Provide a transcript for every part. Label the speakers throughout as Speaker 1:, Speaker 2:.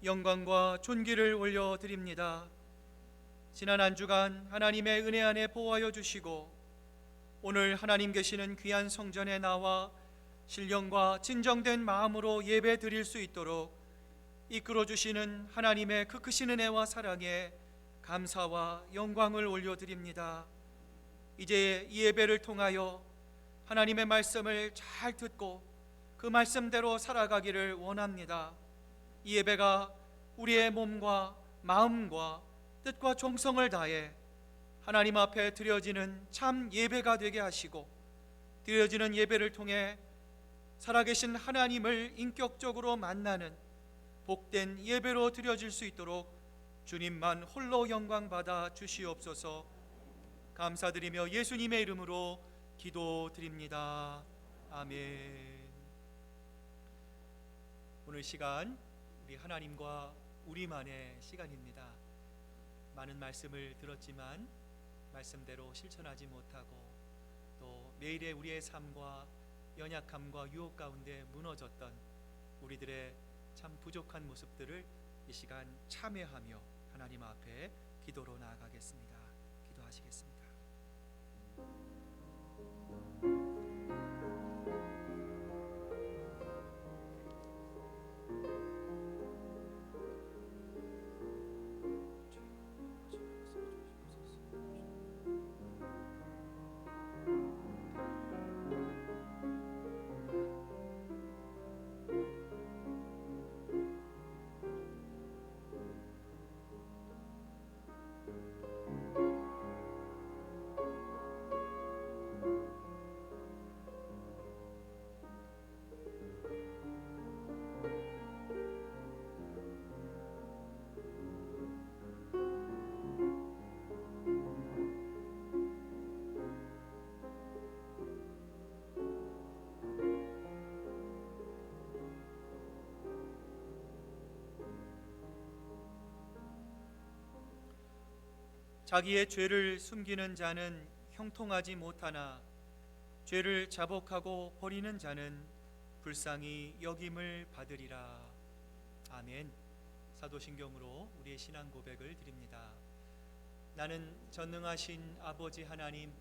Speaker 1: 영광과 존귀를 올려드립니다. 지난 한 주간 하나님의 은혜 안에 보호하여 주시고 오늘 하나님 계시는 귀한 성전에 나와 신령과 진정된 마음으로 예배 드릴 수 있도록 이끌어 주시는 하나님의 그 크신 은혜와 사랑에 감사와 영광을 올려드립니다. 이제 이 예배를 통하여 하나님의 말씀을 잘 듣고 그 말씀대로 살아가기를 원합니다. 이 예배가 우리의 몸과 마음과 뜻과 정성을 다해 하나님 앞에 드려지는 참 예배가 되게 하시고, 드려지는 예배를 통해 살아계신 하나님을 인격적으로 만나는 복된 예배로 드려질 수 있도록 주님만 홀로 영광 받아 주시옵소서. 감사드리며 예수님의 이름으로 기도드립니다. 아멘. 오늘 시간 우리 하나님과 우리만의 시간입니다. 많은 말씀을 들었지만 말씀대로 실천하지 못하고 또 매일의 우리의 삶과 연약함과 유혹 가운데 무너졌던 우리들의 참 부족한 모습들을 이 시간 참회하며 하나님 앞에 기도로 나아가겠습니다. 기도하시겠습니다. 자기의 죄를 숨기는 자는 형통하지 못하나 죄를 자복하고 버리는 자는 불쌍히 여김을 받으리라. 아멘. 사도신경으로 우리의 신앙 고백을 드립니다. 나는 전능하신 아버지 하나님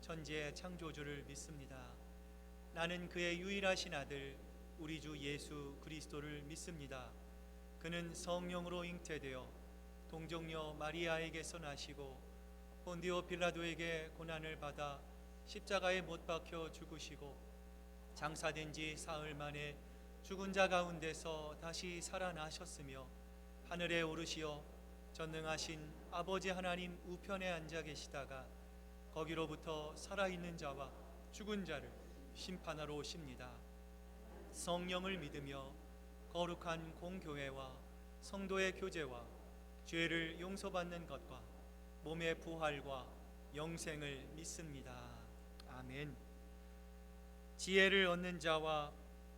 Speaker 1: 천지의 창조주를 믿습니다. 나는 그의 유일하신 아들 우리 주 예수 그리스도를 믿습니다. 그는 성령으로 잉태되어 동정녀 마리아에게서 나시고 본디오 빌라도에게 고난을 받아 십자가에 못 박혀 죽으시고 장사된 지 사흘 만에 죽은 자 가운데서 다시 살아나셨으며 하늘에 오르시어 전능하신 아버지 하나님 우편에 앉아 계시다가 거기로부터 살아있는 자와 죽은 자를 심판하러 오십니다. 성령을 믿으며 거룩한 공교회와 성도의 교제와 죄를 용서받는 것과 몸의 부활과 영생을 믿습니다. 아멘. 지혜를 얻는 자와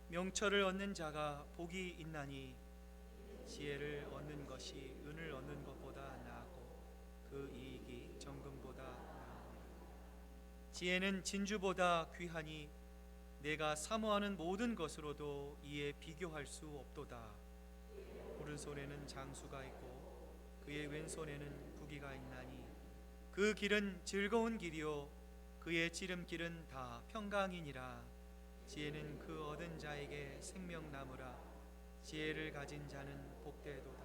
Speaker 1: 명철을 얻는 자가 복이 있나니 지혜를 얻는 것이 은을 얻는 것보다 나았고 그 이익이 정금보다 나으니 지혜는 진주보다 귀하니 내가 사모하는 모든 것으로도 이에 비교할 수 없도다. 오른손에는 장수가 있고 그의 왼손에는 부귀가 있나니 그 길은 즐거운 길이요 그의 지름길은 다 평강이니라. 지혜는 그 얻은 자에게 생명나무라. 지혜를 가진 자는 복되도다.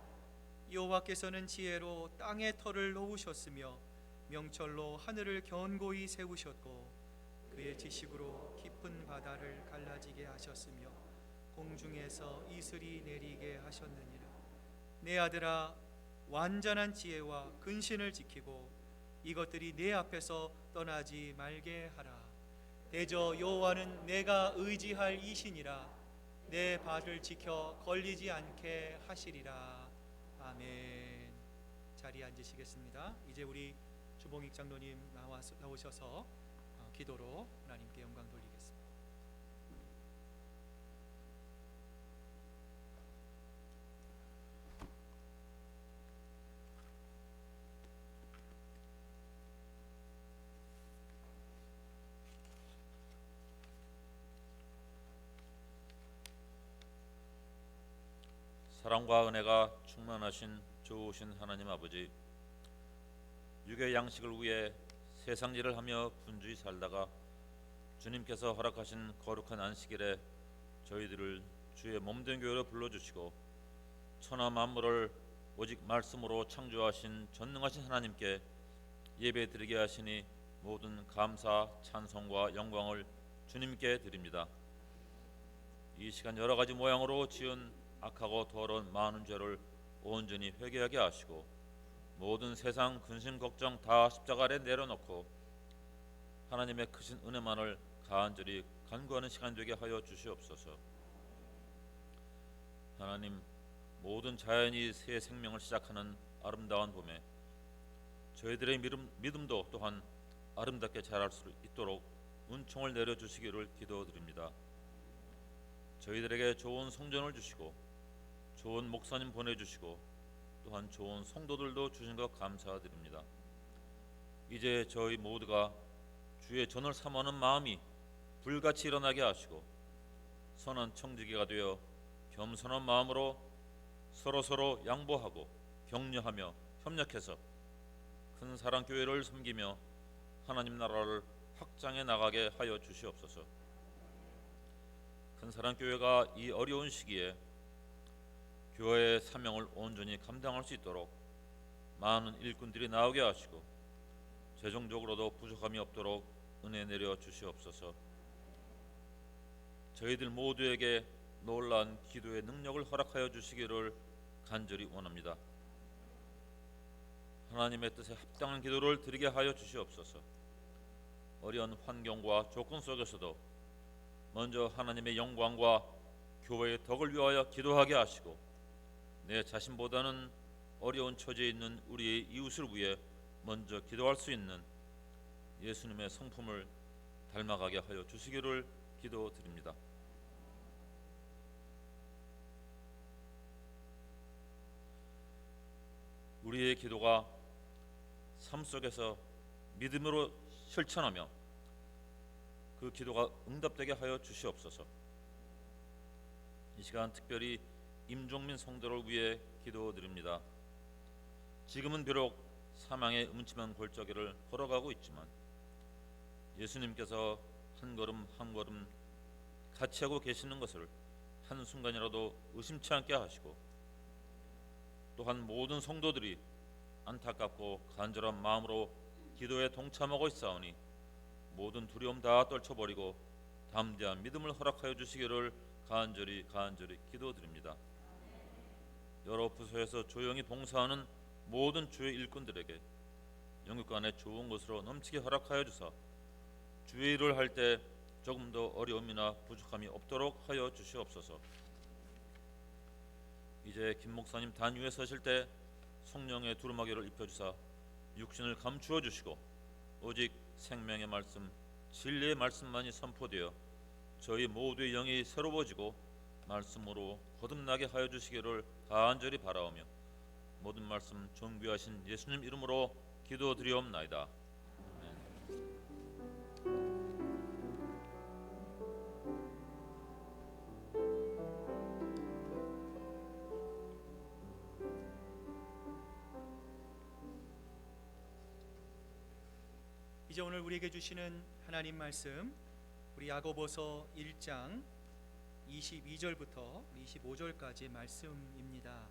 Speaker 1: 여호와께서는 지혜로 땅의 터를 놓으셨으며 명철로 하늘을 견고히 세우셨고 그의 지식으로 깊은 바다를 갈라지게 하셨으며 공중에서 이슬이 내리게 하셨느니라. 내 아들아, 완전한 지혜와 근신을 지키고 이것들이 내 앞에서 떠나지 말게 하라. 대저 여호와는 내가 의지할 이신이라. 내 발을 지켜 걸리지 않게 하시리라. 아멘. 자리에 앉으시겠습니다. 이제 우리 주봉익 장로님 나오셔서 기도로 하나님께 영광 돌리겠습니다.
Speaker 2: 사랑과 은혜가 충만하신 좋으신 하나님 아버지, 육의 양식을 위해 세상 일을 하며 분주히 살다가 주님께서 허락하신 거룩한 안식일에 저희들을 주의 몸된 교회로 불러주시고 천하 만물을 오직 말씀으로 창조하신 전능하신 하나님께 예배드리게 하시니 모든 감사, 찬송과 영광을 주님께 드립니다. 이 시간 여러 가지 모양으로 지은 악하고 더러운 많은 죄를 온전히 회개하게 하시고 모든 세상 근심 걱정 다 십자가 아래 내려놓고 하나님의 크신 은혜만을 간절히 간구하는 시간 되게 하여 주시옵소서. 하나님, 모든 자연이 새 생명을 시작하는 아름다운 봄에 저희들의 믿음도 또한 아름답게 자랄 수 있도록 은총을 내려주시기를 기도드립니다. 저희들에게 좋은 성전을 주시고 좋은 목사님 보내주시고 또한 좋은 성도들도 주신 것 감사드립니다. 이제 저희 모두가 주의 전을 삼하는 마음이 불같이 일어나게 하시고 선한 청지기가 되어 겸손한 마음으로 서로 양보하고 격려하며 협력해서 큰 사랑 교회를 섬기며 하나님 나라를 확장해 나가게 하여 주시옵소서. 큰 사랑 교회가 이 어려운 시기에 교회의 사명을 온전히 감당할 수 있도록 많은 일꾼들이 나오게 하시고 재정적으로도 부족함이 없도록 은혜 내려 주시옵소서. 저희들 모두에게 놀라운 기도의 능력을 허락하여 주시기를 간절히 원합니다. 하나님의 뜻에 합당한 기도를 드리게 하여 주시옵소서. 어려운 환경과 조건 속에서도 먼저 하나님의 영광과 교회의 덕을 위하여 기도하게 하시고 내 자신보다는 어려운 처지에 있는 우리의 이웃을 위해 먼저 기도할 수 있는 예수님의 성품을 닮아가게 하여 주시기를 기도드립니다. 우리의 기도가 삶 속에서 믿음으로 실천하며 그 기도가 응답되게 하여 주시옵소서. 이 시간 특별히 임종민 성도를 위해 기도드립니다. 지금은 비록 사망의 음침한 골짜기를 걸어가고 있지만 예수님께서 한 걸음 한 걸음 같이 하고 계시는 것을 한순간이라도 의심치 않게 하시고 또한 모든 성도들이 안타깝고 간절한 마음으로 기도에 동참하고 있사오니 모든 두려움 다 떨쳐버리고 담대한 믿음을 허락하여 주시기를 간절히 기도드립니다. 여러 부서에서 조용히 봉사하는 모든 주의 일꾼들에게 영육간에 좋은 것으로 넘치게 허락하여 주사 주의 일을 할 때 조금 더 어려움이나 부족함이 없도록 하여 주시옵소서. 이제 김 목사님 단 위에 서실 때 성령의 두루마기를 입혀주사 육신을 감추어 주시고 오직 생명의 말씀, 진리의 말씀만이 선포되어 저희 모두의 영이 새로워지고 말씀으로 거듭나게 하여 주시기를 간절히 바라오며 모든 말씀 존귀하신 예수님 이름으로 기도드리옵나이다.
Speaker 1: 이제 오늘 우리에게 주시는 하나님 말씀, 우리 야고보서 1장 22절부터 25절까지의 말씀입니다.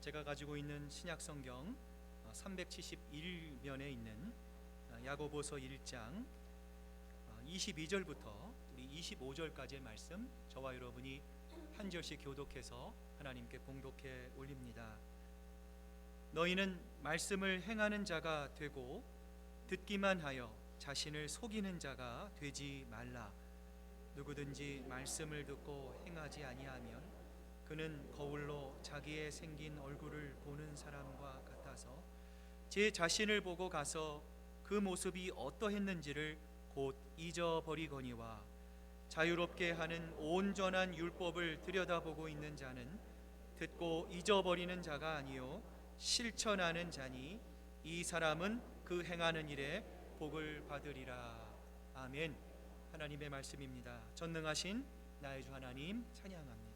Speaker 1: 제가 가지고 있는 신약성경 371면에 있는 야고보서 1장 22절부터 우리 25절까지의 말씀, 저와 여러분이 한 절씩 교독해서 하나님께 봉독해 올립니다. 너희는 말씀을 행하는 자가 되고 듣기만 하여 자신을 속이는 자가 되지 말라. 누구든지 말씀을 듣고 행하지 아니하면 그는 거울로 자기의 생긴 얼굴을 보는 사람과 같아서 제 자신을 보고 가서 그 모습이 어떠했는지를 곧 잊어버리거니와 자유롭게 하는 온전한 율법을 들여다보고 있는 자는 듣고 잊어버리는 자가 아니요 실천하는 자니 이 사람은 그 행하는 일에 복을 받으리라. 아멘. 하나님의 말씀입니다. 전능하신 나의 주 하나님 찬양합니다.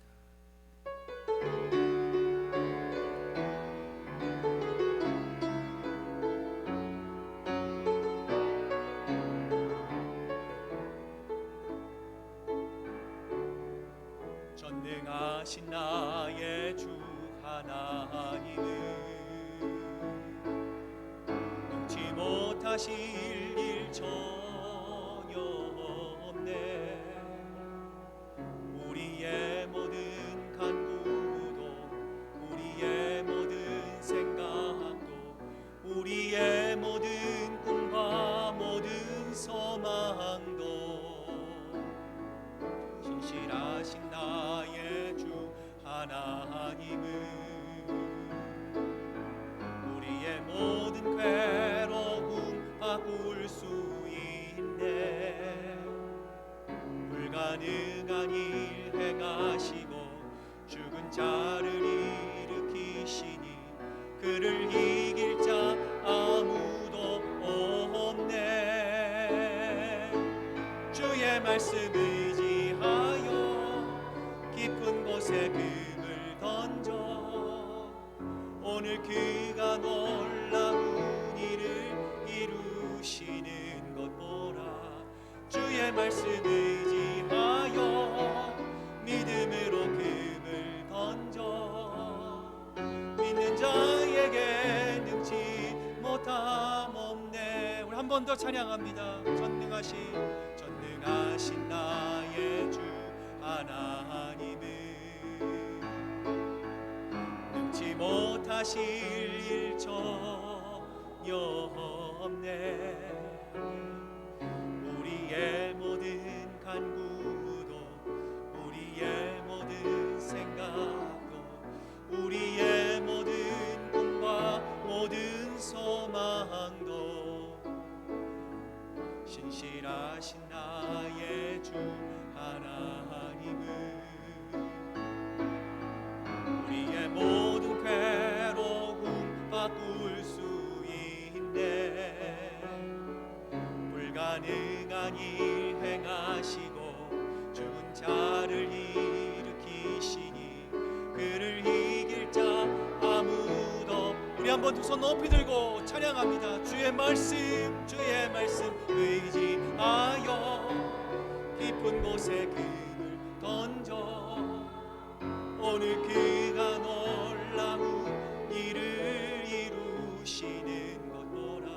Speaker 1: 전능하신 나의 주 하나님은 능치 못하실 일 전혀 없네. 우리의 모든 간구도 우리의 모든 생각도 우리의 모든 꿈과 모든 소망도 신실하신 나의 주 하나님은 우리의 모든 괴로움 바꿀 수 있네. 불가능한 일 행하시고 죽은 자를 일으키시니 그를 이길 자 아무도 없네. 주의 말씀 의지하여 깊은 곳에 금을 던져 오늘 그가 놀라운 일을 이루시는 것 보라. 주의 말씀 의지하여 믿음으로 금을 던져 믿는 자에게 능치 못함 없네. 우리 한 번 더 찬양합니다. 전능하신 나의 주 하나님은 능치 못하실 일 전혀 없네. 우리의 모든 간구도 우리의 모든 생각도 우리의 모든 꿈과 모든 소망도 신실하신 나의 주 하나님은 우리의 모든 괴로움 바꿀 수 있네. 불가능한 일 행하시고 죽은 자를 일으키시니 그를 이길 자 아무도. 우리 한번 두 손 높이 들고 찬양합니다. 주의 말씀 의지하여 깊은 곳에 금을 던져 오늘 그가 놀라운 일을 이루시는 것 보라.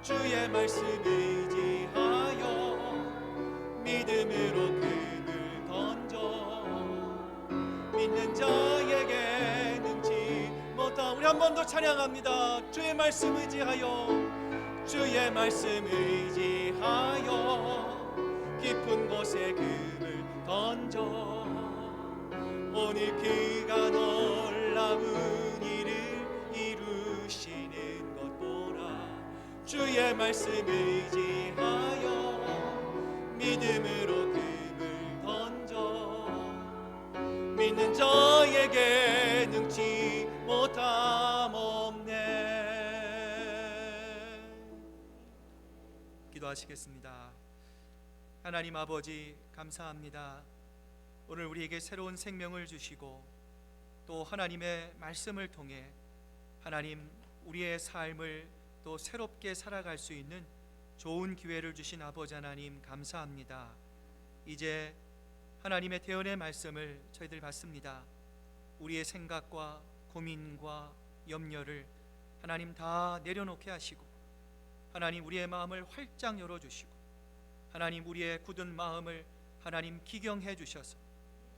Speaker 1: 주의 말씀 의지하여 믿음으로 금을 던져 믿는 자에게 능치 못함. 우리 한 번 더 찬양합니다. 주의 말씀 의지하여 주의 말씀 의지하여 깊은 곳에 금을 던져 오늘 그가 놀라운 일을 이루시는 것 보라. 주의 말씀 의지하여 믿음으로 금을 던져 믿는 자에게 능치 못함 없네. 기도하시겠습니다. 하나님 아버지 감사합니다. 오늘 우리에게 새로운 생명을 주시고 또 하나님의 말씀을 통해 하나님 우리의 삶을 또 새롭게 살아갈 수 있는 좋은 기회를 주신 아버지 하나님 감사합니다. 이제 하나님의 대언의 말씀을 저희들 받습니다. 우리의 생각과 고민과 염려를 하나님 다 내려놓게 하시고 하나님 우리의 마음을 활짝 열어주시고 하나님 우리의 굳은 마음을 하나님 기경해 주셔서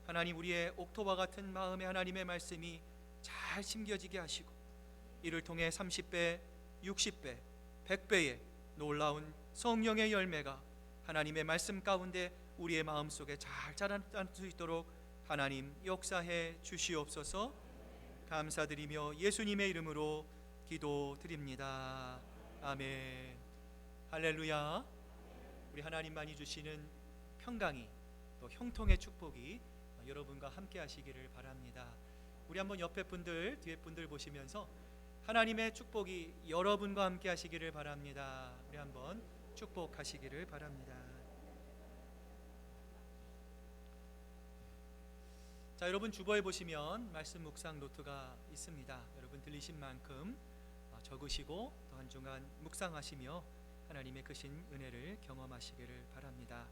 Speaker 1: 하나님 우리의 옥토바 같은 마음에 하나님의 말씀이 잘 심겨지게 하시고 이를 통해 30배, 60배, 100배의 놀라운 성령의 열매가 하나님의 말씀 가운데 우리의 마음속에 잘 자랄 수 있도록 하나님 역사해 주시옵소서. 감사드리며 예수님의 이름으로 기도드립니다. 아멘. 할렐루야. 우리 하나님만이 주시는 평강이 또 형통의 축복이 여러분과 함께 하시기를 바랍니다. 우리 한번 옆에 분들 뒤에 분들 보시면서 하나님의 축복이 여러분과 함께 하시기를 바랍니다. 우리 한번 축복하시기를 바랍니다. 자, 여러분 주보에 보시면 말씀 묵상 노트가 있습니다. 여러분 들리신 만큼 적으시고 또 한 주간 묵상하시며 하나님의 크신 은혜를 경험하시기를 바랍니다.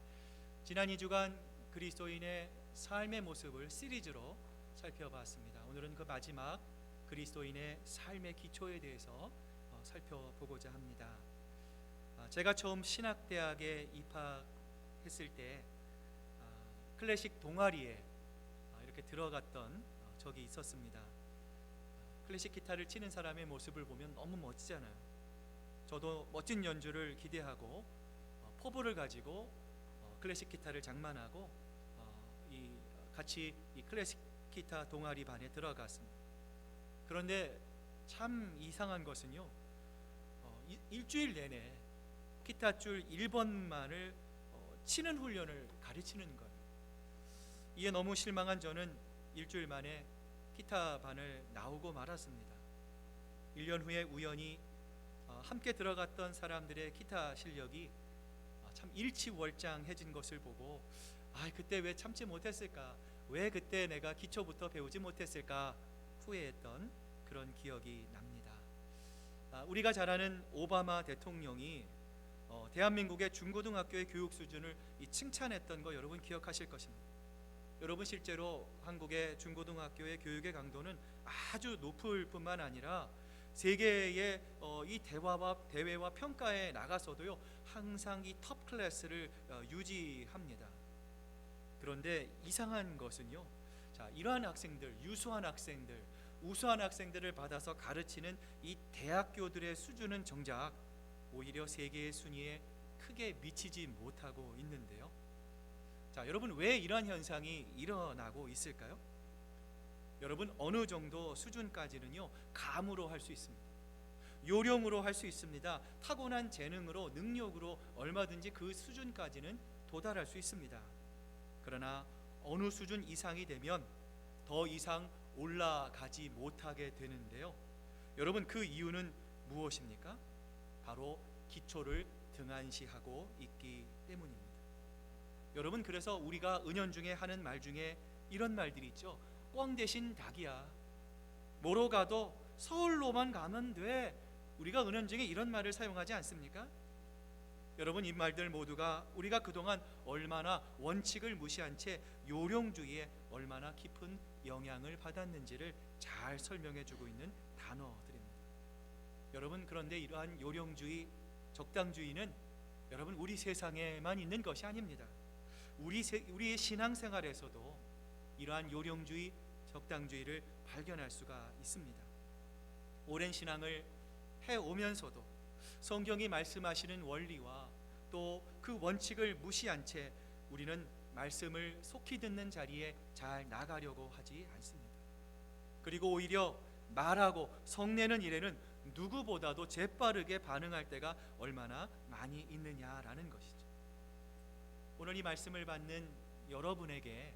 Speaker 1: 지난 2주간 그리스도인의 삶의 모습을 시리즈로 살펴봤습니다. 오늘은 그 마지막 그리스도인의 삶의 기초에 대해서 살펴보고자 합니다. 제가 처음 신학대학에 입학했을 때 클래식 동아리에 이렇게 들어갔던 적이 있었습니다. 클래식 기타를 치는 사람의 모습을 보면 너무 멋지잖아요. 저도 멋진 연주를 기대하고 포부를 가지고 클래식 기타를 장만하고 같이 이 클래식 기타 동아리 반에 들어갔습니다. 그런데 참 이상한 것은요, 일주일 내내 기타 줄 1번만을 치는 훈련을 가르치는 거예요. 이에 너무 실망한 저는 일주일 만에 기타 반을 나오고 말았습니다. 1년 후에 우연히 함께 들어갔던 사람들의 기타 실력이 참 일치월장해진 것을 보고 그때 왜 참지 못했을까, 왜 그때 내가 기초부터 배우지 못했을까 후회했던 그런 기억이 납니다. 우리가 잘 아는 오바마 대통령이 대한민국의 중고등학교의 교육 수준을 칭찬했던 거 여러분 기억하실 것입니다. 여러분, 실제로 한국의 중고등학교의 교육의 강도는 아주 높을 뿐만 아니라 세계의 이 대회와 평가에 나가서도요 항상 이 톱 클래스를 유지합니다. 그런데 이상한 것은요, 이러한 학생들, 유수한 학생들, 우수한 학생들을 받아서 가르치는 이 대학교들의 수준은 정작 오히려 세계의 순위에 크게 미치지 못하고 있는데요. 여러분, 왜 이러한 현상이 일어나고 있을까요? 여러분, 어느 정도 수준까지는요 감으로 할 수 있습니다. 요령으로 할 수 있습니다. 타고난 재능으로, 능력으로 얼마든지 그 수준까지는 도달할 수 있습니다. 그러나 어느 수준 이상이 되면 더 이상 올라가지 못하게 되는데요. 여러분, 그 이유는 무엇입니까? 바로 기초를 등한시하고 있기 때문입니다. 여러분, 그래서 우리가 은연중에 하는 말 중에 이런 말들이 있죠. 꽝 대신 닭이야. 뭐로 가도 서울로만 가면 돼. 우리가 은연중에 이런 말을 사용하지 않습니까? 여러분, 이 말들 모두가 우리가 그동안 얼마나 원칙을 무시한 채 요령주의에 얼마나 깊은 영향을 받았는지를 잘 설명해주고 있는 단어들입니다. 여러분, 그런데 이러한 요령주의, 적당주의는 여러분 우리 세상에만 있는 것이 아닙니다. 우리의 신앙생활에서도 이러한 요령주의, 적당주의를 발견할 수가 있습니다. 오랜 신앙을 해오면서도 성경이 말씀하시는 원리와 또 그 원칙을 무시한 채 우리는 말씀을 속히 듣는 자리에 잘 나가려고 하지 않습니다. 그리고 오히려 말하고 성내는 일에는 누구보다도 재빠르게 반응할 때가 얼마나 많이 있느냐라는 것이죠. 오늘 이 말씀을 받는 여러분에게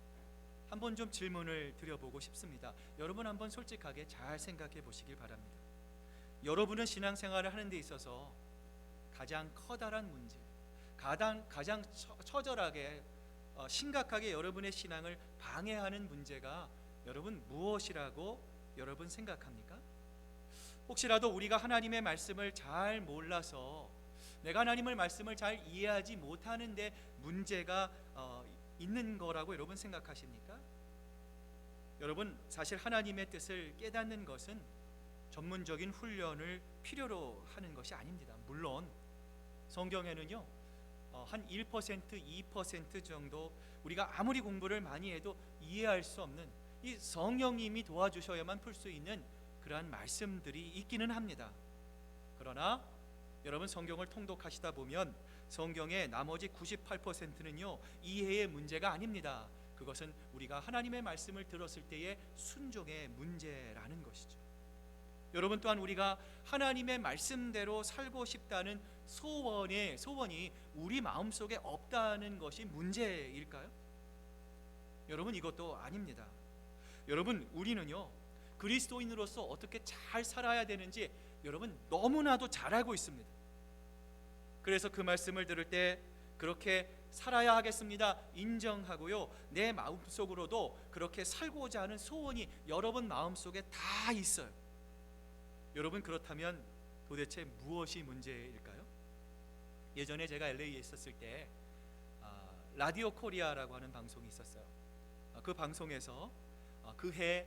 Speaker 1: 한번 좀 질문을 드려보고 싶습니다. 여러분, 한번 솔직하게 잘 생각해 보시길 바랍니다. 여러분은 신앙생활을 하는 데 있어서 가장 커다란 문제, 가장 처절하게 심각하게 여러분의 신앙을 방해하는 문제가 여러분 무엇이라고 여러분 생각합니까? 혹시라도 우리가 하나님의 말씀을 잘 몰라서 내가 하나님의 말씀을 잘 이해하지 못하는데 문제가 있는 거라고 여러분 생각하십니까? 여러분, 사실 하나님의 뜻을 깨닫는 것은 전문적인 훈련을 필요로 하는 것이 아닙니다. 물론 성경에는요 한 1%, 2% 정도 우리가 아무리 공부를 많이 해도 이해할 수 없는 이 성령님이 도와주셔야만 풀 수 있는 그러한 말씀들이 있기는 합니다. 그러나 여러분, 성경을 통독하시다 보면 성경의 나머지 98%는요 이해의 문제가 아닙니다. 그것은 우리가 하나님의 말씀을 들었을 때의 순종의 문제라는 것이죠. 여러분, 또한 우리가 하나님의 말씀대로 살고 싶다는 소원이 우리 마음속에 없다는 것이 문제일까요? 여러분, 이것도 아닙니다. 여러분, 우리는요 그리스도인으로서 어떻게 잘 살아야 되는지 여러분 너무나도 잘 알고 있습니다. 그래서 그 말씀을 들을 때 그렇게 살아야 하겠습니다 인정하고요, 내 마음속으로도 그렇게 살고자 하는 소원이 여러분 마음속에 다 있어요. 여러분, 그렇다면 도대체 무엇이 문제일까요? 예전에 제가 LA에 있었을 때 라디오 코리아라고 하는 방송이 있었어요. 그 방송에서 그해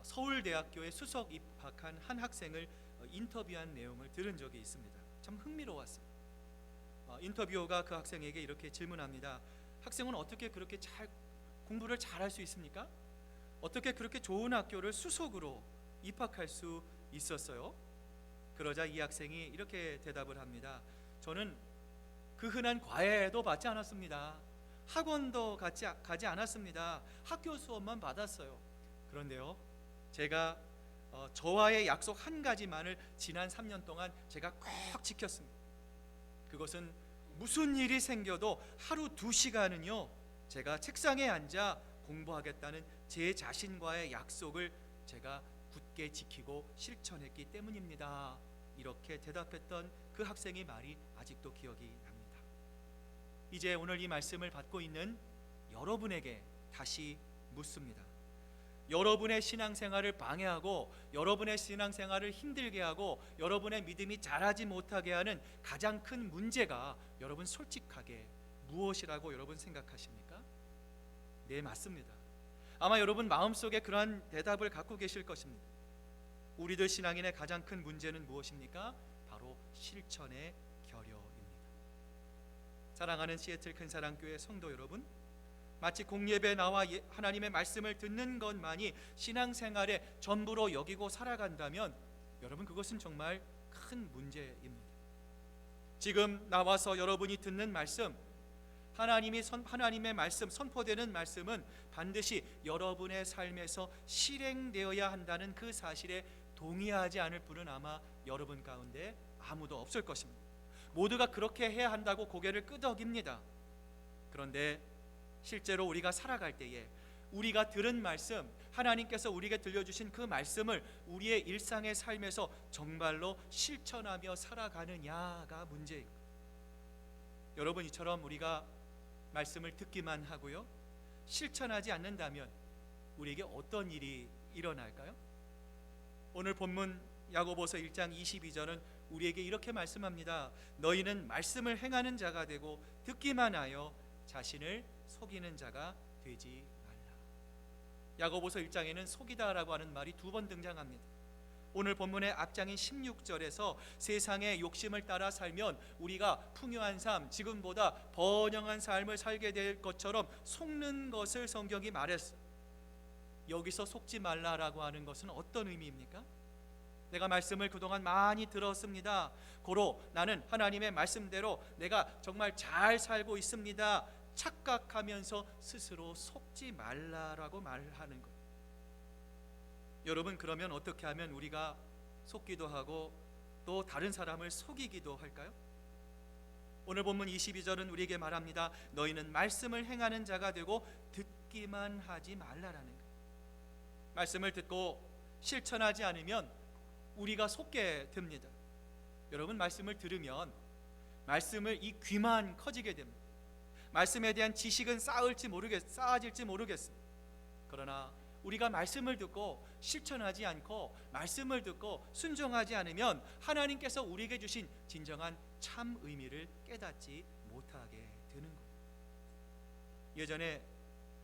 Speaker 1: 서울대학교에 수석 입학한 한 학생을 인터뷰한 내용을 들은 적이 있습니다. 참 흥미로웠어요. 인터뷰어가 그 학생에게 이렇게 질문합니다. 학생은 어떻게 그렇게 공부를 잘할 수 있습니까? 어떻게 그렇게 좋은 학교를 수석으로 입학할 수 있었어요? 그러자 이 학생이 이렇게 대답을 합니다. 저는 그 흔한 과외도 받지 않았습니다. 학원도 가지 않았습니다. 학교 수업만 받았어요. 그런데요, 제가 저와의 약속 한 가지만을 지난 3년 동안 제가 꼭 지켰습니다. 그것은 무슨 일이 생겨도 하루 2시간은요 제가 책상에 앉아 공부하겠다는 제 자신과의 약속을 제가 굳게 지키고 실천했기 때문입니다. 이렇게 대답했던 그 학생의 말이 아직도 기억이 납니다. 이제 오늘 이 말씀을 받고 있는 여러분에게 다시 묻습니다. 여러분의 신앙생활을 방해하고 여러분의 신앙생활을 힘들게 하고 여러분의 믿음이 자라지 못하게 하는 가장 큰 문제가 여러분 솔직하게 무엇이라고 여러분 생각하십니까? 네, 맞습니다. 아마 여러분 마음속에 그러한 대답을 갖고 계실 것입니다. 우리들 신앙인의 가장 큰 문제는 무엇입니까? 바로 실천의 결여입니다. 사랑하는 시애틀 큰사랑교회 성도 여러분, 마치 공예배에 나와 하나님의 말씀을 듣는 것만이 신앙생활의 전부로 여기고 살아간다면 여러분 그것은 정말 큰 문제입니다. 지금 나와서 여러분이 듣는 말씀, 하나님의 말씀, 선포되는 말씀은 반드시 여러분의 삶에서 실행되어야 한다는 그 사실에 동의하지 않을 분은 아마 여러분 가운데 아무도 없을 것입니다. 모두가 그렇게 해야 한다고 고개를 끄덕입니다. 그런데 실제로 우리가 살아갈 때에 우리가 들은 말씀, 하나님께서 우리에게 들려주신 그 말씀을 우리의 일상의 삶에서 정말로 실천하며 살아가느냐가 문제예요. 여러분, 이처럼 우리가 말씀을 듣기만 하고요 실천하지 않는다면 우리에게 어떤 일이 일어날까요? 오늘 본문 야고보서 1장 22절은 우리에게 이렇게 말씀합니다. 너희는 말씀을 행하는 자가 되고 듣기만 하여 자신을 속이는 자가 되지 말라. 야고보서 1장에는 속이다라고 하는 말이 2번 등장합니다. 오늘 본문의 앞장인 16절에서 세상의 욕심을 따라 살면 우리가 풍요한 삶, 지금보다 번영한 삶을 살게 될 것처럼 속는 것을 성경이 말했어요. 여기서 속지 말라라고 하는 것은 어떤 의미입니까? 내가 말씀을 그동안 많이 들었습니다. 고로 나는 하나님의 말씀대로 내가 정말 잘 살고 있습니다. 착각하면서 스스로 속지 말라라고 말하는 것. 여러분, 그러면 어떻게 하면 우리가 속기도 하고 또 다른 사람을 속이기도 할까요? 오늘 본문 22절은 우리에게 말합니다. 너희는 말씀을 행하는 자가 되고 듣기만 하지 말라라는 거예요. 말씀을 듣고 실천하지 않으면 우리가 속게 됩니다. 여러분, 말씀을 들으면 말씀을 이 귀만 커지게 됩니다. 말씀에 대한 지식은 쌓아질지 모르겠습니다. 그러나 우리가 말씀을 듣고 실천하지 않고 말씀을 듣고 순종하지 않으면 하나님께서 우리에게 주신 진정한 참 의미를 깨닫지 못하게 되는 거예요. 예전에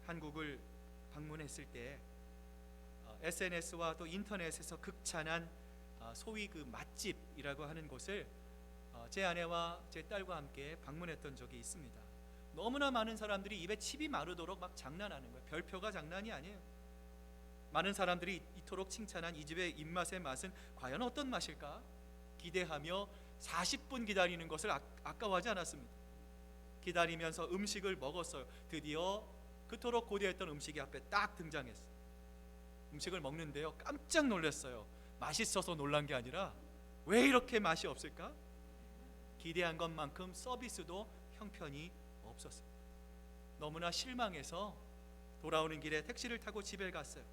Speaker 1: 한국을 방문했을 때 SNS와 또 인터넷에서 극찬한 소위 그 맛집이라고 하는 곳을 제 아내와 제 딸과 함께 방문했던 적이 있습니다. 너무나 많은 사람들이 입에 침이 마르도록 막 장난하는 거예요. 별표가 장난이 아니에요. 많은 사람들이 이토록 칭찬한 이 집의 입맛의 맛은 과연 어떤 맛일까? 기대하며 40분 기다리는 것을 아까워하지 않았습니다. 기다리면서 음식을 먹었어요. 드디어 그토록 고대했던 음식이 앞에 딱 등장했어요. 음식을 먹는데요, 깜짝 놀랐어요. 맛있어서 놀란 게 아니라 왜 이렇게 맛이 없을까? 기대한 것만큼 서비스도 형편이 없었어요. 너무나 실망해서 돌아오는 길에 택시를 타고 집에 갔어요.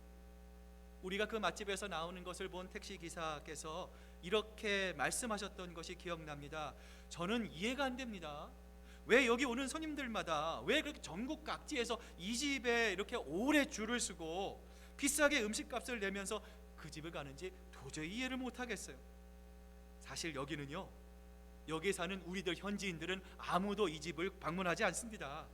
Speaker 1: 우리가 그 맛집에서 나오는 것을 본 택시 기사께서 이렇게 말씀하셨던 것이 기억납니다. 저는 이해가 안 됩니다. 왜 여기 오는 손님들마다 왜 그렇게 전국 각지에서 이 집에 이렇게 오래 줄을 서고 비싸게 음식값을 내면서 그 집을 가는지 도저히 이해를 못하겠어요. 사실 여기에 사는 우리들 현지인들은 아무도 이 집을 방문하지 않습니다.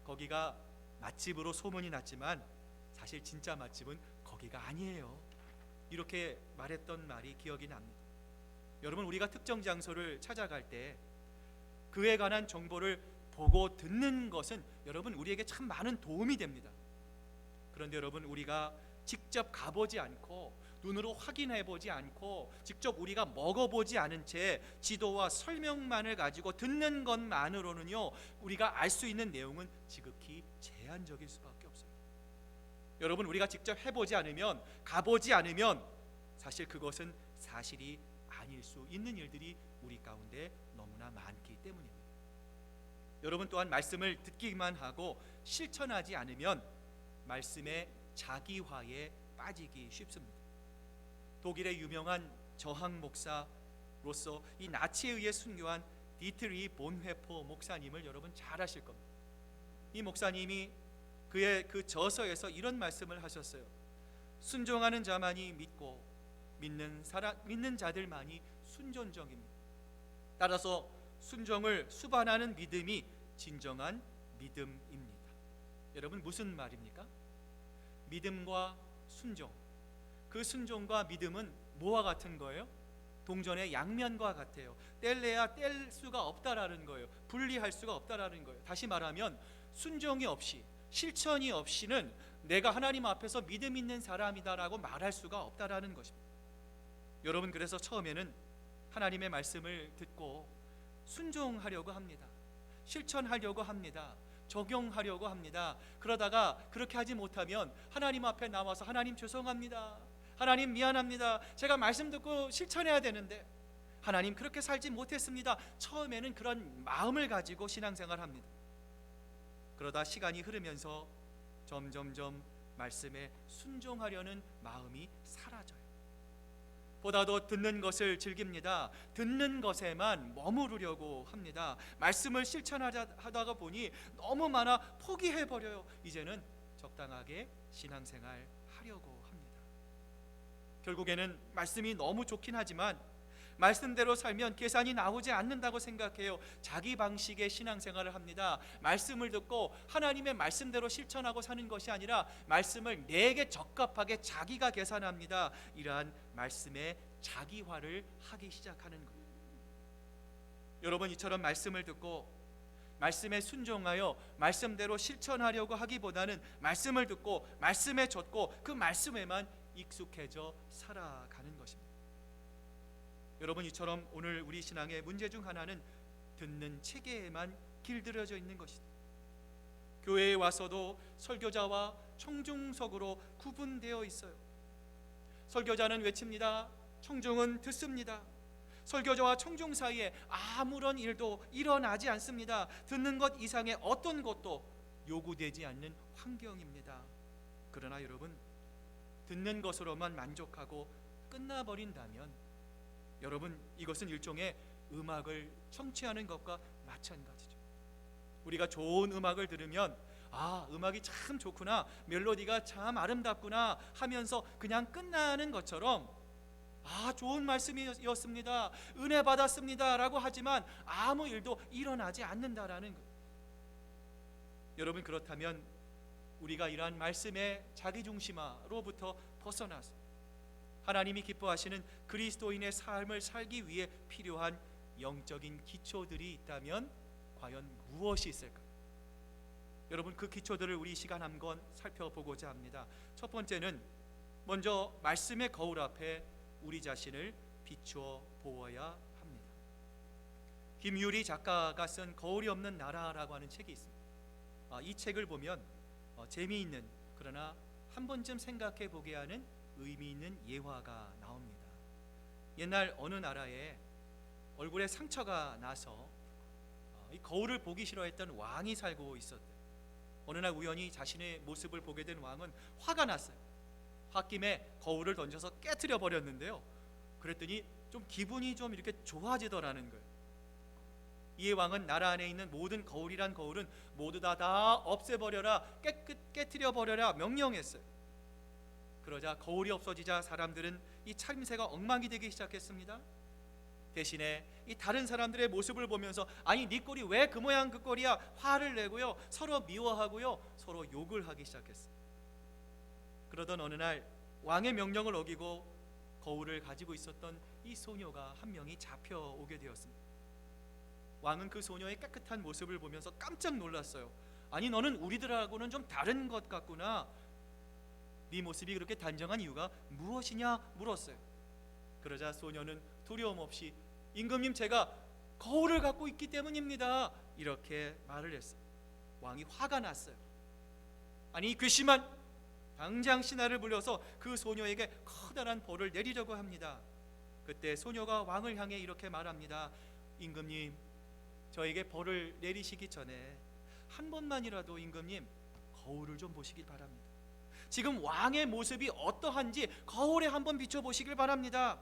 Speaker 1: 거기가 맛집으로 소문이 났지만 사실 진짜 맛집은 거기가 아니에요. 이렇게 말했던 말이 기억이 납니다. 여러분, 우리가 특정 장소를 찾아갈 때 그에 관한 정보를 보고 듣는 것은 여러분 우리에게 참 많은 도움이 됩니다. 그런데 여러분, 우리가 직접 가보지 않고 눈으로 확인해 보지 않고 직접 우리가 먹어보지 않은 채 지도와 설명만을 가지고 듣는 것만으로는요, 우리가 알 수 있는 내용은 지극히 제한적일 수밖에 없어요. 여러분, 우리가 직접 해보지 않으면, 가보지 않으면 사실 그것은 사실이 아닐 수 있는 일들이 우리 가운데 너무나 많기 때문입니다. 여러분 또한 말씀을 듣기만 하고 실천하지 않으면 말씀의 자기화에 빠지기 쉽습니다. 독일의 유명한 저항 목사로서 이 나치에 의해 순교한 디트리 본회포 목사님을 여러분 잘 아실 겁니다. 이 목사님이 그의 그 저서에서 이런 말씀을 하셨어요. 순종하는 자만이 믿고 믿는 자들만이 순종적입니다. 따라서 순종을 수반하는 믿음이 진정한 믿음입니다. 여러분, 무슨 말입니까? 믿음과 순종, 그 순종과 믿음은 뭐와 같은 거예요? 동전의 양면과 같아요. 뗄래야 뗄 수가 없다라는 거예요. 분리할 수가 없다라는 거예요. 다시 말하면 순종이 없이, 실천이 없이는 내가 하나님 앞에서 믿음 있는 사람이다라고 말할 수가 없다라는 것입니다. 여러분, 그래서 처음에는 하나님의 말씀을 듣고 순종하려고 합니다. 실천하려고 합니다. 적용하려고 합니다. 그러다가 그렇게 하지 못하면 하나님 앞에 나와서 하나님 죄송합니다. 하나님 미안합니다. 제가 말씀 듣고 실천해야 되는데 하나님 그렇게 살지 못했습니다. 처음에는 그런 마음을 가지고 신앙생활합니다. 그러다 시간이 흐르면서 점점점 말씀에 순종하려는 마음이 사라져요. 보다도 듣는 것을 즐깁니다. 듣는 것에만 머무르려고 합니다. 말씀을 실천하다가 보니 너무 많아 포기해버려요. 이제는 적당하게 신앙생활 하려고 합니다. 결국에는 말씀이 너무 좋긴 하지만 말씀대로 살면 계산이 나오지 않는다고 생각해요. 자기 방식의 신앙생활을 합니다. 말씀을 듣고 하나님의 말씀대로 실천하고 사는 것이 아니라 말씀을 내게 적합하게 자기가 계산합니다. 이러한 말씀의 자기화를 하기 시작하는 거예요. 여러분, 이처럼 말씀을 듣고 말씀에 순종하여 말씀대로 실천하려고 하기보다는 말씀을 듣고 말씀에 젖고 그 말씀에만 익숙해져 살아가는 것입니다. 여러분, 이처럼 오늘 우리 신앙의 문제 중 하나는 듣는 체계에만 길들여져 있는 것이다. 교회에 와서도 설교자와 청중석으로 구분되어 있어요. 설교자는 외칩니다. 청중은 듣습니다. 설교자와 청중 사이에 아무런 일도 일어나지 않습니다. 듣는 것 이상의 어떤 것도 요구되지 않는 환경입니다. 그러나 여러분, 듣는 것으로만 만족하고 끝나버린다면 여러분, 이것은 일종의 음악을 청취하는 것과 마찬가지죠. 우리가 좋은 음악을 들으면 음악이 참 좋구나, 멜로디가 참 아름답구나 하면서 그냥 끝나는 것처럼 좋은 말씀이었습니다, 은혜 받았습니다 라고 하지만 아무 일도 일어나지 않는다라는 거예요. 여러분, 그렇다면 우리가 이러한 말씀의 자기중심화로부터 벗어나서 하나님이 기뻐하시는 그리스도인의 삶을 살기 위해 필요한 영적인 기초들이 있다면 과연 무엇이 있을까요? 여러분, 그 기초들을 우리 시간 한번 살펴보고자 합니다. 첫 번째는 먼저 말씀의 거울 앞에 우리 자신을 비추어 보아야 합니다. 김유리 작가가 쓴 거울이 없는 나라라고 하는 책이 있습니다. 이 책을 보면 재미있는, 그러나 한 번쯤 생각해 보게 하는 의미 있는 예화가 나옵니다. 옛날 어느 나라에 얼굴에 상처가 나서 이 거울을 보기 싫어했던 왕이 살고 있었대요. 어느 날 우연히 자신의 모습을 보게 된 왕은 화가 났어요. 홧김에 거울을 던져서 깨트려 버렸는데요. 그랬더니 좀 기분이 좀 이렇게 좋아지더라는 거예요. 이에 왕은 나라 안에 있는 모든 거울이란 거울은 모두 다 없애버려라, 깨트려 버려라 명령했어요. 그러자 거울이 없어지자 사람들은 이 참새가 엉망이 되기 시작했습니다. 대신에 이 다른 사람들의 모습을 보면서 아니 네 꼴이 왜 그 모양 그 꼴이야 화를 내고요, 서로 미워하고요, 서로 욕을 하기 시작했어요. 그러던 어느 날 왕의 명령을 어기고 거울을 가지고 있었던 이 소녀가 한 명이 잡혀오게 되었습니다. 왕은 그 소녀의 깨끗한 모습을 보면서 깜짝 놀랐어요. 아니 너는 우리들하고는 좀 다른 것 같구나. 네 모습이 그렇게 단정한 이유가 무엇이냐 물었어요. 그러자 소녀는 두려움 없이 임금님 제가 거울을 갖고 있기 때문입니다 이렇게 말을 했어요. 왕이 화가 났어요. 아니 이 괘씸한 당장 신하를 불러서 그 소녀에게 커다란 벌을 내리려고 합니다. 그때 소녀가 왕을 향해 이렇게 말합니다. 임금님 저에게 벌을 내리시기 전에 한 번만이라도 임금님 거울을 좀 보시기 바랍니다. 지금 왕의 모습이 어떠한지 거울에 한번 비춰보시길 바랍니다.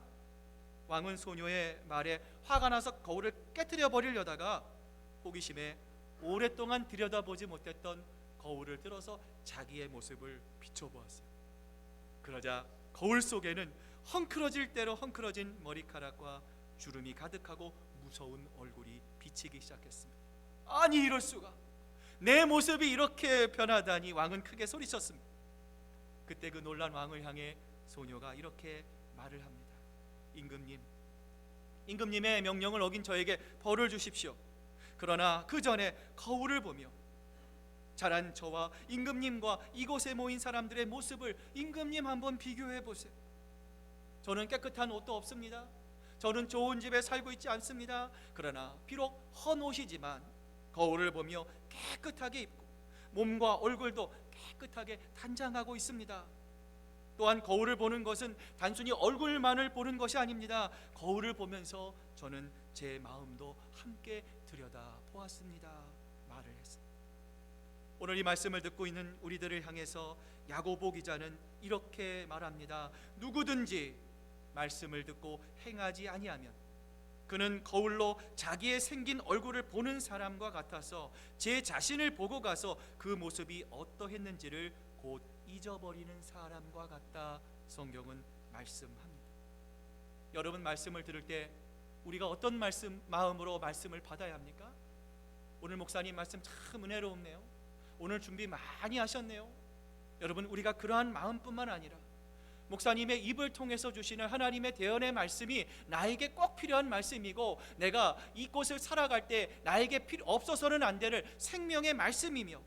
Speaker 1: 왕은 소녀의 말에 화가 나서 거울을 깨트려 버리려다가 호기심에 오랫동안 들여다보지 못했던 거울을 들어서 자기의 모습을 비춰보았어요. 그러자 거울 속에는 헝클어질 대로 헝클어진 머리카락과 주름이 가득하고 무서운 얼굴이 비치기 시작했습니다. 아니 이럴 수가, 내 모습이 이렇게 변하다니. 왕은 크게 소리쳤습니다. 그때 그 놀란 왕을 향해 소녀가 이렇게 말을 합니다. 임금님의 명령을 어긴 저에게 벌을 주십시오. 그러나 그 전에 거울을 보며 자란 저와 임금님과 이곳에 모인 사람들의 모습을 임금님 한번 비교해 보세요. 저는 깨끗한 옷도 없습니다. 저는 좋은 집에 살고 있지 않습니다. 그러나 비록 헌 옷이지만 거울을 보며 깨끗하게 입고 몸과 얼굴도 깨끗하게 단장하고 있습니다. 또한 거울을 보는 것은 단순히 얼굴만을 보는 것이 아닙니다. 거울을 보면서 저는 제 마음도 함께 들여다보았습니다 말을 했습니다. 오늘 이 말씀을 듣고 있는 우리들을 향해서 야고보 기자는 이렇게 말합니다. 누구든지 말씀을 듣고 행하지 아니하면 그는 거울로 자기의 생긴 얼굴을 보는 사람과 같아서 제 자신을 보고 가서 그 모습이 어떠했는지를 곧 잊어버리는 사람과 같다. 성경은 말씀합니다. 여러분 말씀을 들을 때 우리가 어떤 마음으로 말씀을 받아야 합니까? 오늘 목사님 말씀 참 은혜롭네요. 오늘 준비 많이 하셨네요. 여러분 우리가 그러한 마음뿐만 아니라 목사님의 입을 통해서 주시는 하나님의 대언의 말씀이 나에게 꼭 필요한 말씀이고 내가 이곳을 살아갈 때 나에게 없어서는 안 되는 생명의 말씀이며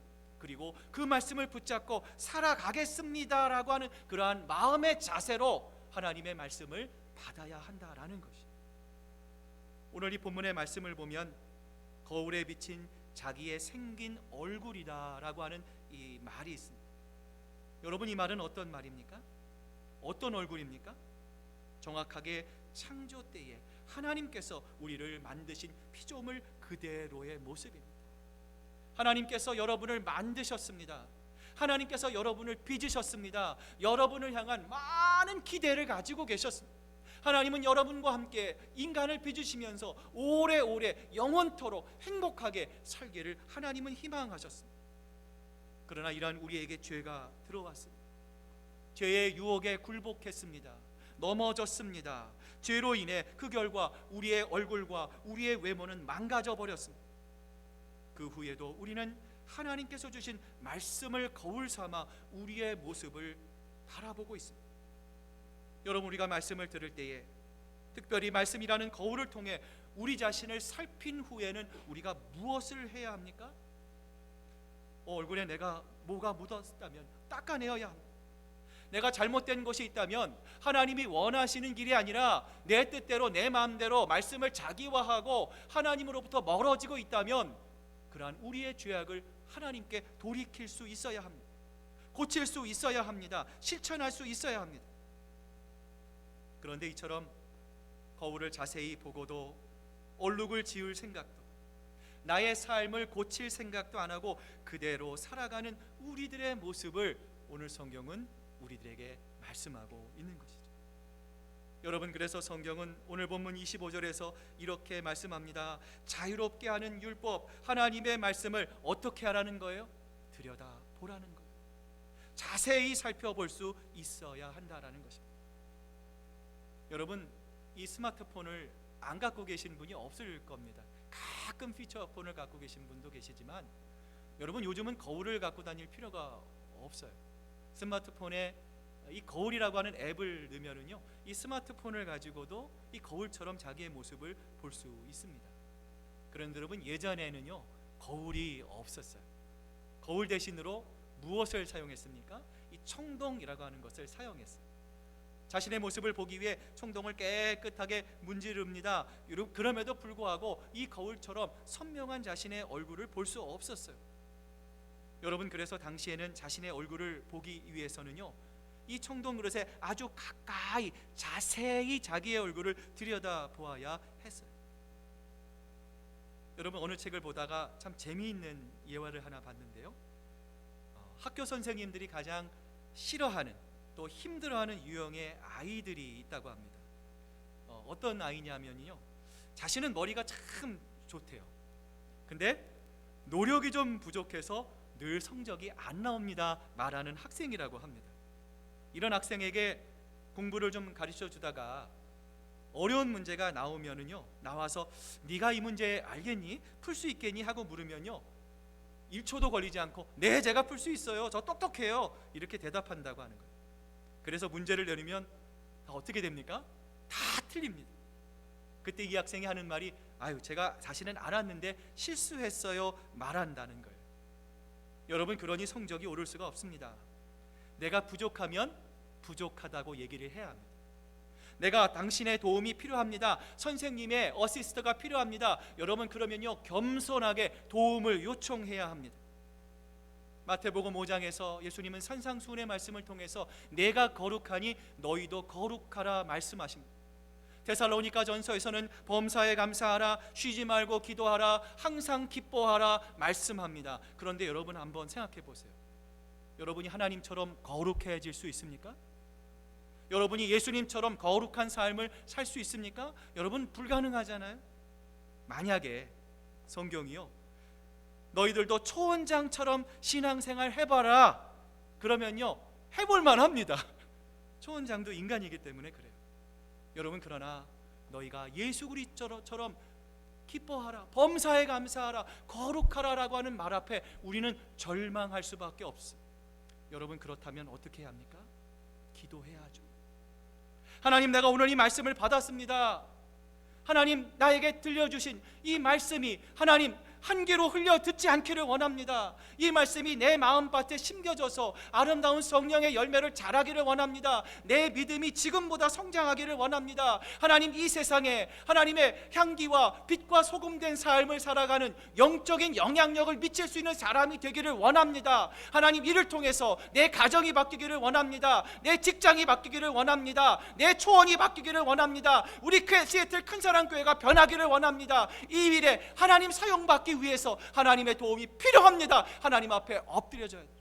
Speaker 1: 그리고 그 말씀을 붙잡고 살아가겠습니다라고 하는 그러한 마음의 자세로 하나님의 말씀을 받아야 한다라는 것이. 오늘 이 본문의 말씀을 보면 거울에 비친 자기의 생긴 얼굴이다라고 하는 이 말이 있습니다. 여러분 이 말은 어떤 말입니까? 어떤 얼굴입니까? 정확하게 창조 때에 하나님께서 우리를 만드신 피조물 그대로의 모습입니다. 하나님께서 여러분을 만드셨습니다. 하나님께서 여러분을 빚으셨습니다. 여러분을 향한 많은 기대를 가지고 계셨습니다. 하나님은 여러분과 함께 인간을 빚으시면서 오래오래 영원토록 행복하게 살기를 하나님은 희망하셨습니다. 그러나 이러한 우리에게 죄가 들어왔습니다. 죄의 유혹에 굴복했습니다. 넘어졌습니다. 죄로 인해 그 결과 우리의 얼굴과 우리의 외모는 망가져 버렸습니다. 그 후에도 우리는 하나님께서 주신 말씀을 거울 삼아 우리의 모습을 바라보고 있습니다. 여러분 우리가 말씀을 들을 때에 특별히 말씀이라는 거울을 통해 우리 자신을 살핀 후에는 우리가 무엇을 해야 합니까? 얼굴에 내가 뭐가 묻었다면 닦아내어야 합니다. 내가 잘못된 것이 있다면 하나님이 원하시는 길이 아니라 내 뜻대로 내 마음대로 말씀을 자기화하고 하나님으로부터 멀어지고 있다면 그러한 우리의 죄악을 하나님께 돌이킬 수 있어야 합니다. 고칠 수 있어야 합니다. 실천할 수 있어야 합니다. 그런데 이처럼 거울을 자세히 보고도 얼룩을 지울 생각도 나의 삶을 고칠 생각도 안 하고 그대로 살아가는 우리들의 모습을 오늘 성경은 우리들에게 말씀하고 있는 것이죠. 여러분 그래서 성경은 오늘 본문 25절에서 이렇게 말씀합니다. 자유롭게 하는 율법 하나님의 말씀을 어떻게 하라는 거예요? 들여다보라는 거예요. 자세히 살펴볼 수 있어야 한다라는 것입니다. 여러분 이 스마트폰을 안 갖고 계신 분이 없을 겁니다. 가끔 피처폰을 갖고 계신 분도 계시지만 여러분 요즘은 거울을 갖고 다닐 필요가 없어요. 스마트폰에 이 거울이라고 하는 앱을 넣으면은요, 이 스마트폰을 가지고도 이 거울처럼 자기의 모습을 볼 수 있습니다. 그런데 여러분 예전에는요 거울이 없었어요. 거울 대신으로 무엇을 사용했습니까? 이 청동이라고 하는 것을 사용했어요. 자신의 모습을 보기 위해 청동을 깨끗하게 문지릅니다. 그럼에도 불구하고 이 거울처럼 선명한 자신의 얼굴을 볼 수 없었어요. 여러분 그래서 당시에는 자신의 얼굴을 보기 위해서는요, 이 청동 그릇에 아주 가까이 자세히 자기의 얼굴을 들여다 보아야 했어요. 여러분 어느 책을 보다가 참 재미있는 예화를 하나 봤는데요, 학교 선생님들이 가장 싫어하는 또 힘들어하는 유형의 아이들이 있다고 합니다. 어떤 아이냐면요, 자신은 머리가 참 좋대요. 근데 노력이 좀 부족해서 늘 성적이 안 나옵니다 말하는 학생이라고 합니다. 이런 학생에게 공부를 좀 가르쳐 주다가 어려운 문제가 나와서 네가 이 문제 알겠니? 풀 수 있겠니? 하고 물으면요, 1초도 걸리지 않고 네 제가 풀 수 있어요, 저 똑똑해요, 이렇게 대답한다고 하는 거예요. 그래서 문제를 내리면 다 어떻게 됩니까? 다 틀립니다. 그때 이 학생이 하는 말이 아유 제가 사실은 알았는데 실수했어요 말한다는 거예요. 여러분 그러니 성적이 오를 수가 없습니다. 내가 부족하면 부족하다고 얘기를 해야 합니다. 내가 당신의 도움이 필요합니다, 선생님의 어시스트가 필요합니다, 여러분 그러면요 겸손하게 도움을 요청해야 합니다. 마태복음 5장에서 예수님은 산상수훈의 말씀을 통해서 내가 거룩하니 너희도 거룩하라 말씀하십니다. 데살로니가 전서에서는 범사에 감사하라, 쉬지 말고 기도하라, 항상 기뻐하라 말씀합니다. 그런데 여러분 한번 생각해 보세요. 여러분이 하나님처럼 거룩해질 수 있습니까? 여러분이 예수님처럼 거룩한 삶을 살 수 있습니까? 여러분 불가능하잖아요. 만약에 성경이요, 너희들도 초원장처럼 신앙생활 해봐라 그러면요 해볼만 합니다. 초원장도 인간이기 때문에 그래요. 여러분 그러나 너희가 예수 그리스도처럼 기뻐하라, 범사에 감사하라, 거룩하라라고 하는 말 앞에 우리는 절망할 수밖에 없어요. 여러분 그렇다면 어떻게 해야 합니까? 기도해야죠. 하나님 내가 오늘 이 말씀을 받았습니다. 하나님 나에게 들려주신 이 말씀이 하나님 한 귀로 흘려 듣지 않기를 원합니다. 이 말씀이 내 마음밭에 심겨져서 아름다운 성령의 열매를 자라기를 원합니다. 내 믿음이 지금보다 성장하기를 원합니다. 하나님 이 세상에 하나님의 향기와 빛과 소금된 삶을 살아가는 영적인 영향력을 미칠 수 있는 사람이 되기를 원합니다. 하나님 이를 통해서 내 가정이 바뀌기를 원합니다. 내 직장이 바뀌기를 원합니다. 내 초원이 바뀌기를 원합니다. 우리 시애틀 큰사랑교회가 변하기를 원합니다. 이 일에 하나님 사용받기 위해서 하나님의 도움이 필요합니다. 하나님 앞에 엎드려져야 돼요.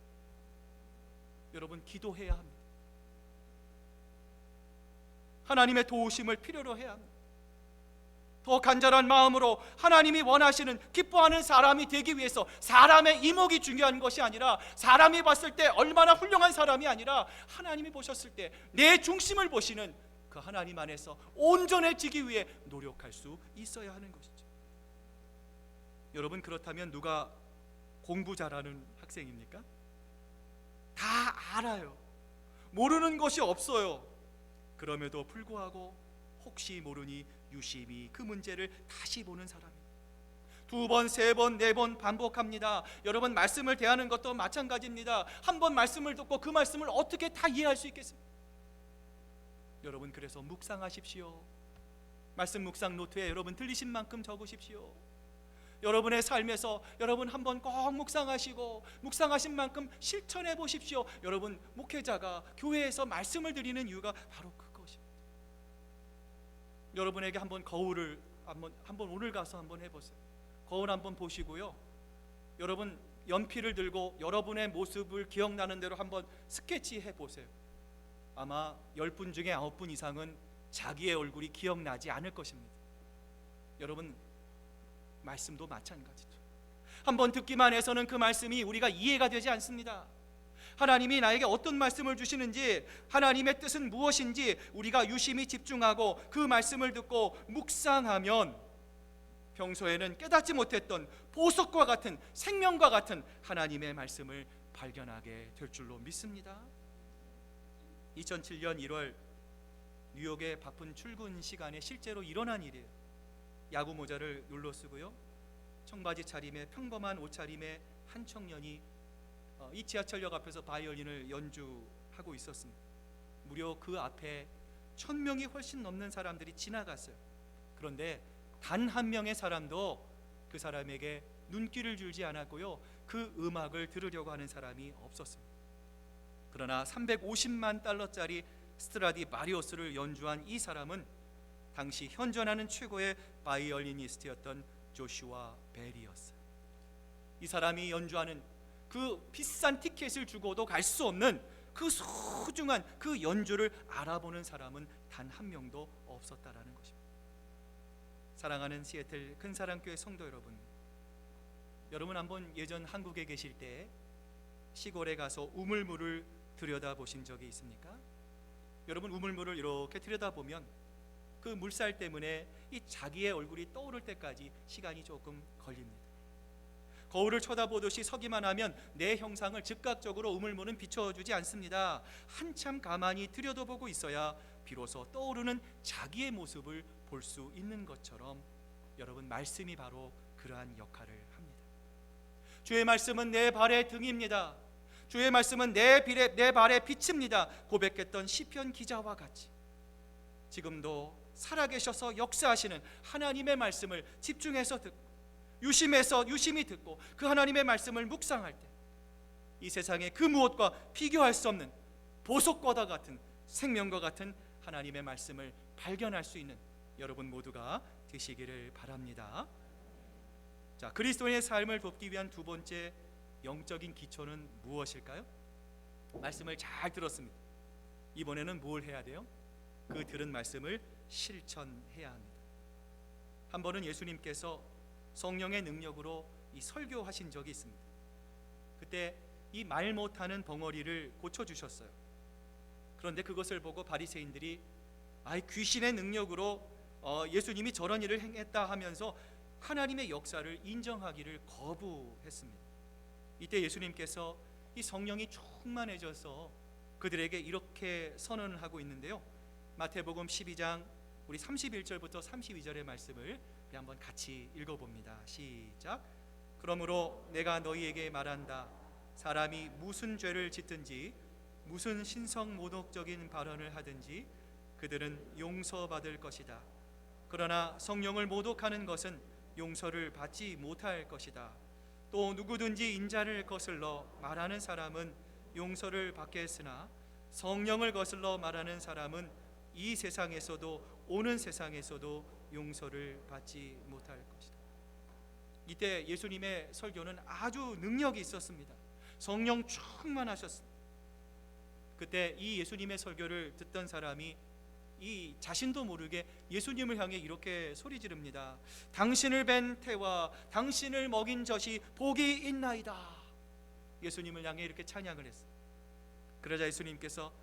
Speaker 1: 여러분 기도해야 합니다. 하나님의 도우심을 필요로 해야 합니다. 더 간절한 마음으로 하나님이 원하시는 기뻐하는 사람이 되기 위해서 사람의 이목이 중요한 것이 아니라, 사람이 봤을 때 얼마나 훌륭한 사람이 아니라 하나님이 보셨을 때 내 중심을 보시는 그 하나님 안에서 온전해지기 위해 노력할 수 있어야 하는 것이죠. 여러분 그렇다면 누가 공부 잘하는 학생입니까? 다 알아요. 모르는 것이 없어요. 그럼에도 불구하고 혹시 모르니 유심히 그 문제를 다시 보는 사람입니다. 2번, 3번, 4번 반복합니다. 여러분 말씀을 대하는 것도 마찬가지입니다. 한 번 말씀을 듣고 그 말씀을 어떻게 다 이해할 수 있겠습니까? 여러분 그래서 묵상하십시오. 말씀 묵상 노트에 여러분 들리신 만큼 적으십시오. 여러분의 삶에서 여러분 한번 꼭 묵상하시고 묵상하신 만큼 실천해 보십시오. 여러분 목회자가 교회에서 말씀을 드리는 이유가 바로 그것입니다. 여러분에게 한번 거울을 한번 오늘 가서 한번 해보세요. 거울 한번 보시고요, 여러분 연필을 들고 여러분의 모습을 기억나는 대로 한번 스케치해 보세요. 아마 10분 중에 9분 이상은 자기의 얼굴이 기억나지 않을 것입니다. 여러분 말씀도 마찬가지죠. 한번 듣기만 해서는 그 말씀이 우리가 이해가 되지 않습니다. 하나님이 나에게 어떤 말씀을 주시는지, 하나님의 뜻은 무엇인지 우리가 유심히 집중하고 그 말씀을 듣고 묵상하면 평소에는 깨닫지 못했던 보석과 같은, 생명과 같은 하나님의 말씀을 발견하게 될 줄로 믿습니다. 2007년 1월 뉴욕의 바쁜 출근 시간에 실제로 일어난 일이에요. 야구 모자를 눌러 쓰고요, 청바지 차림에 평범한 옷차림의 한 청년이 이 지하철역 앞에서 바이올린을 연주하고 있었습니다. 무려 그 앞에 1000명이 훨씬 넘는 사람들이 지나갔어요. 그런데 단 한 명의 사람도 그 사람에게 눈길을 주지 않았고요, 그 음악을 들으려고 하는 사람이 없었습니다. 그러나 350만 달러짜리 스트라디 마리오스를 연주한 이 사람은 당시 현존하는 최고의 바이올리니스트였던 조슈아 벨이었어요. 이 사람이 연주하는 그 비싼 티켓을 주고도 갈 수 없는 그 소중한 그 연주를 알아보는 사람은 단 한 명도 없었다라는 것입니다. 사랑하는 시애틀 큰사랑교회 성도 여러분, 여러분 한번 예전 한국에 계실 때 시골에 가서 우물물을 들여다보신 적이 있습니까? 여러분, 우물물을 이렇게 들여다보면 그 물살 때문에 이 자기의 얼굴이 떠오를 때까지 시간이 조금 걸립니다. 거울을 쳐다보듯이 서기만 하면 내 형상을 즉각적으로 우물물은 비춰주지 않습니다. 한참 가만히 들여다보고 있어야 비로소 떠오르는 자기의 모습을 볼 수 있는 것처럼 여러분, 말씀이 바로 그러한 역할을 합니다. 주의 말씀은 내 발의 등입니다. 주의 말씀은 내 발의 빛입니다. 고백했던 시편 기자와 같이 지금도 살아계셔서 역사하시는 하나님의 말씀을 집중해서 듣고 유심히 듣고 그 하나님의 말씀을 묵상할 때 이 세상의 그 무엇과 비교할 수 없는 보석과 같은, 생명과 같은 하나님의 말씀을 발견할 수 있는 여러분 모두가 되시기를 바랍니다. 자, 그리스도인의 삶을 돕기 위한 두 번째 영적인 기초는 무엇일까요? 말씀을 잘 들었습니다. 이번에는 뭘 해야 돼요? 그 들은 말씀을 실천해야 합니다. 한 번은 예수님께서 성령의 능력으로 이 설교하신 적이 있습니다. 그때 이 말 못하는 벙어리를 고쳐주셨어요. 그런데 그것을 보고 바리새인들이 귀신의 능력으로 예수님이 저런 일을 행했다 하면서 하나님의 역사를 인정하기를 거부했습니다. 이때 예수님께서 이 성령이 충만해져서 그들에게 이렇게 선언을 하고 있는데요, 마태복음 12장 우리 31절부터 32절의 말씀을 우리 한번 같이 읽어봅니다. 시작. 그러므로 내가 너희에게 말한다. 사람이 무슨 죄를 짓든지 무슨 신성모독적인 발언을 하든지 그들은 용서받을 것이다. 그러나 성령을 모독하는 것은 용서를 받지 못할 것이다. 또 누구든지 인자를 거슬러 말하는 사람은 용서를 받겠으나 성령을 거슬러 말하는 사람은 이 세상에서도 오는 세상에서도 용서를 받지 못할 것이다. 이때 예수님의 설교는 아주 능력이 있었습니다. 성령 충만하셨습니다. 그때 이 예수님의 설교를 듣던 사람이 이 자신도 모르게 예수님을 향해 이렇게 소리 지릅니다. 당신을 뵌 태와 당신을 먹인 젖이 복이 있나이다. 예수님을 향해 이렇게 찬양을 했어요. 그러자 예수님께서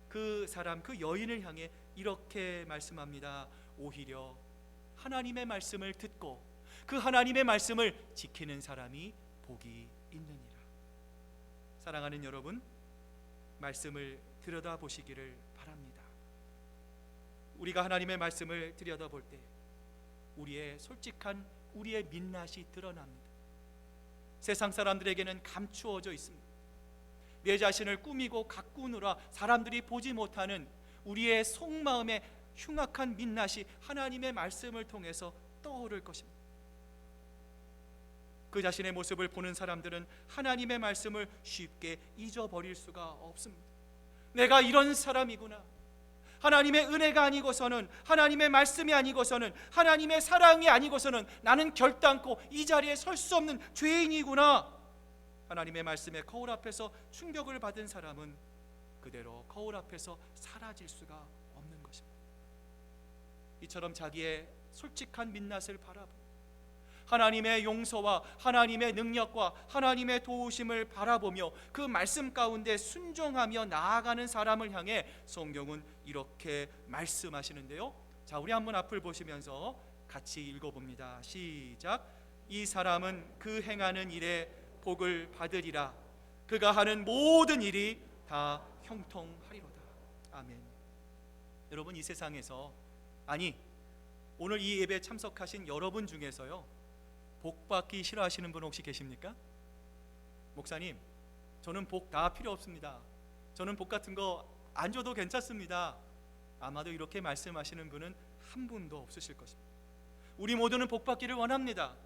Speaker 1: 그 사람, 그 여인을 향해 이렇게 말씀합니다. 오히려 하나님의 말씀을 듣고 그 하나님의 말씀을 지키는 사람이 복이 있느니라. 사랑하는 여러분, 말씀을 들여다보시기를 바랍니다. 우리가 하나님의 말씀을 들여다볼 때 우리의 솔직한 우리의 민낯이 드러납니다. 세상 사람들에게는 감추어져 있습니다. 내 자신을 꾸미고 가꾸느라 사람들이 보지 못하는 우리의 속마음의 흉악한 민낯이 하나님의 말씀을 통해서 떠오를 것입니다. 그 자신의 모습을 보는 사람들은 하나님의 말씀을 쉽게 잊어버릴 수가 없습니다. 내가 이런 사람이구나. 하나님의 은혜가 아니고서는, 하나님의 말씀이 아니고서는, 하나님의 사랑이 아니고서는 나는 결단코 이 자리에 설 수 없는 죄인이구나. 하나님의 말씀에 거울 앞에서 충격을 받은 사람은 그대로 거울 앞에서 사라질 수가 없는 것입니다. 이처럼 자기의 솔직한 민낯을 바라보고 하나님의 용서와 하나님의 능력과 하나님의 도우심을 바라보며 그 말씀 가운데 순종하며 나아가는 사람을 향해 성경은 이렇게 말씀하시는데요. 자, 우리 한번 앞을 보시면서 같이 읽어봅니다. 시작. 이 사람은 그 행하는 일에 복을 받으리라. 그가 하는 모든 일이 다 형통하리로다. 아멘. 여러분, 이 세상에서, 아니 오늘 이 예배에 참석하신 여러분 중에서요, 복 받기 싫어하시는 분 혹시 계십니까? 목사님, 저는 복 다 필요 없습니다. 저는 복 같은 거 안 줘도 괜찮습니다. 아마도 이렇게 말씀하시는 분은 한 분도 없으실 것입니다. 우리 모두는 복 받기를 원합니다.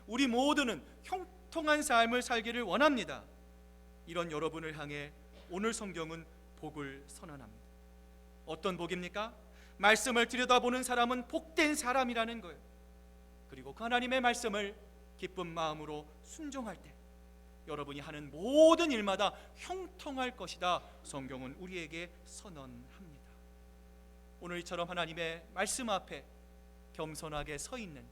Speaker 1: 우리 모두는 형통한 삶을 살기를 원합니다. 이런 여러분을 향해 오늘 성경은 복을 선언합니다. 어떤 복입니까? 말씀을 들여다보는 사람은 복된 사람이라는 거예요. 그리고 그 하나님의 말씀을 기쁜 마음으로 순종할 때 여러분이 하는 모든 일마다 형통할 것이다. 성경은 우리에게 선언합니다. 오늘 이처럼 하나님의 말씀 앞에 겸손하게 서 있는,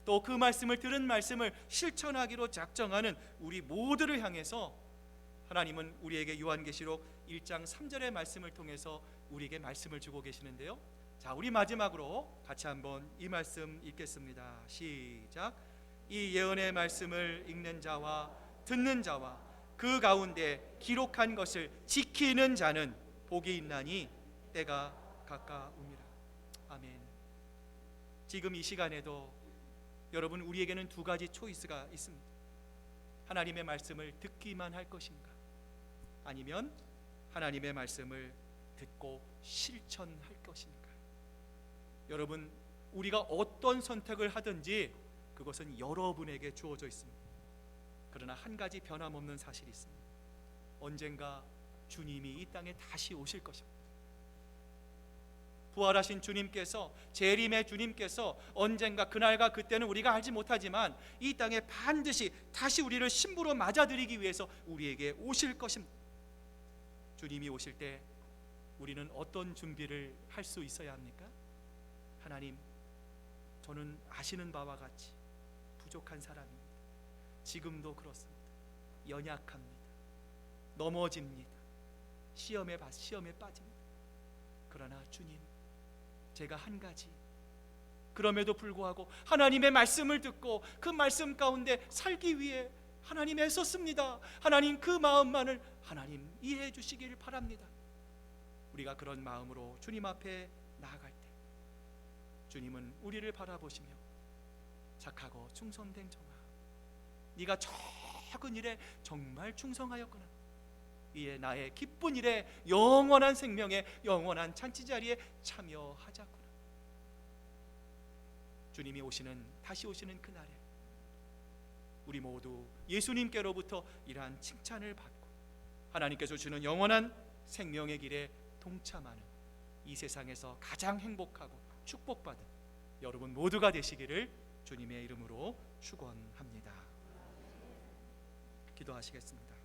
Speaker 1: 또 그 말씀을 들은 말씀을 실천하기로 작정하는 우리 모두를 향해서 하나님은 우리에게 요한계시록 1장 3절의 말씀을 통해서 우리에게 말씀을 주고 계시는데요. 자, 우리 마지막으로 같이 한번 이 말씀 읽겠습니다. 시작. 이 예언의 말씀을 읽는 자와 듣는 자와 그 가운데 기록한 것을 지키는 자는 복이 있나니 때가 가까움이라. 아멘. 지금 이 시간에도 여러분, 우리에게는 두 가지 초이스가 있습니다. 하나님의 말씀을 듣기만 할 것인가, 아니면 하나님의 말씀을 듣고 실천할 것인가. 여러분, 우리가 어떤 선택을 하든지 그것은 여러분에게 주어져 있습니다. 그러나 한 가지 변함없는 사실이 있습니다. 언젠가 주님이 이 땅에 다시 오실 것입니다. 부활하신 주님께서, 재림의 주님께서 언젠가 그날과 그때는 우리가 알지 못하지만 이 땅에 반드시 다시 우리를 신부로 맞아들이기 위해서 우리에게 오실 것입니다. 주님이 오실 때 우리는 어떤 준비를 할 수 있어야 합니까? 하나님, 저는 아시는 바와 같이 부족한 사람입니다. 지금도 그렇습니다. 연약합니다. 넘어집니다. 시험에 빠집니다. 그러나 주님, 제가 한 가지, 그럼에도 불구하고 하나님의 말씀을 듣고 그 말씀 가운데 살기 위해 하나님 애썼습니다. 하나님, 그 마음만을 하나님 이해해 주시길 바랍니다. 우리가 그런 마음으로 주님 앞에 나아갈 때 주님은 우리를 바라보시며 착하고 충성된 종아, 네가 적은 일에 정말 충성하였구나. 이에 나의 기쁜 일에 영원한 생명에 영원한 잔치자리에 참여하자꾸나. 주님이 다시 오시는 그날에 우리 모두 예수님께로부터 이러한 칭찬을 받고 하나님께서 주는 영원한 생명의 길에 동참하는 이 세상에서 가장 행복하고 축복받은 여러분 모두가 되시기를 주님의 이름으로 축원합니다. 기도하시겠습니다.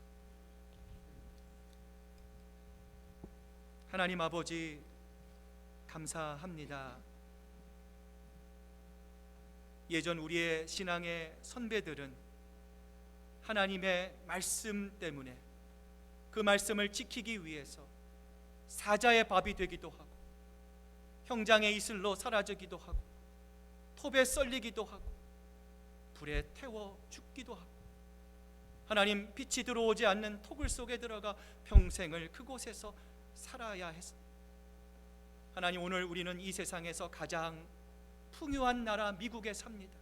Speaker 1: 하나님 아버지, 감사합니다. 예전 우리의 신앙의 선배들은 하나님의 말씀 때문에 그 말씀을 지키기 위해서 사자의 밥이 되기도 하고 형장의 이슬로 사라지기도 하고 톱에 썰리기도 하고 불에 태워 죽기도 하고 하나님, 빛이 들어오지 않는 토굴 속에 들어가 평생을 그곳에서 살아야 했습니다. 하나님, 오늘 우리는 이 세상에서 가장 풍요한 나라 미국에 삽니다.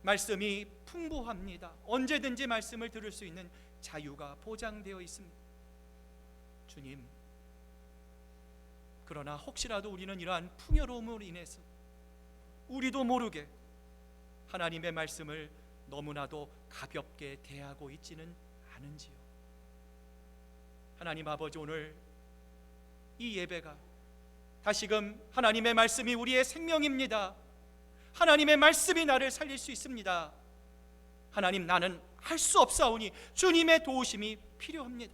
Speaker 1: 말씀이 풍부합니다. 언제든지 말씀을 들을 수 있는 자유가 보장되어 있습니다. 주님, 그러나 혹시라도 우리는 이러한 풍요로움으로 인해서 우리도 모르게 하나님의 말씀을 너무나도 가볍게 대하고 있지는 않은지요. 하나님 아버지, 오늘 이 예배가 다시금 하나님의 말씀이 우리의 생명입니다. 하나님의 말씀이 나를 살릴 수 있습니다. 하나님, 나는 할 수 없사오니 주님의 도우심이 필요합니다.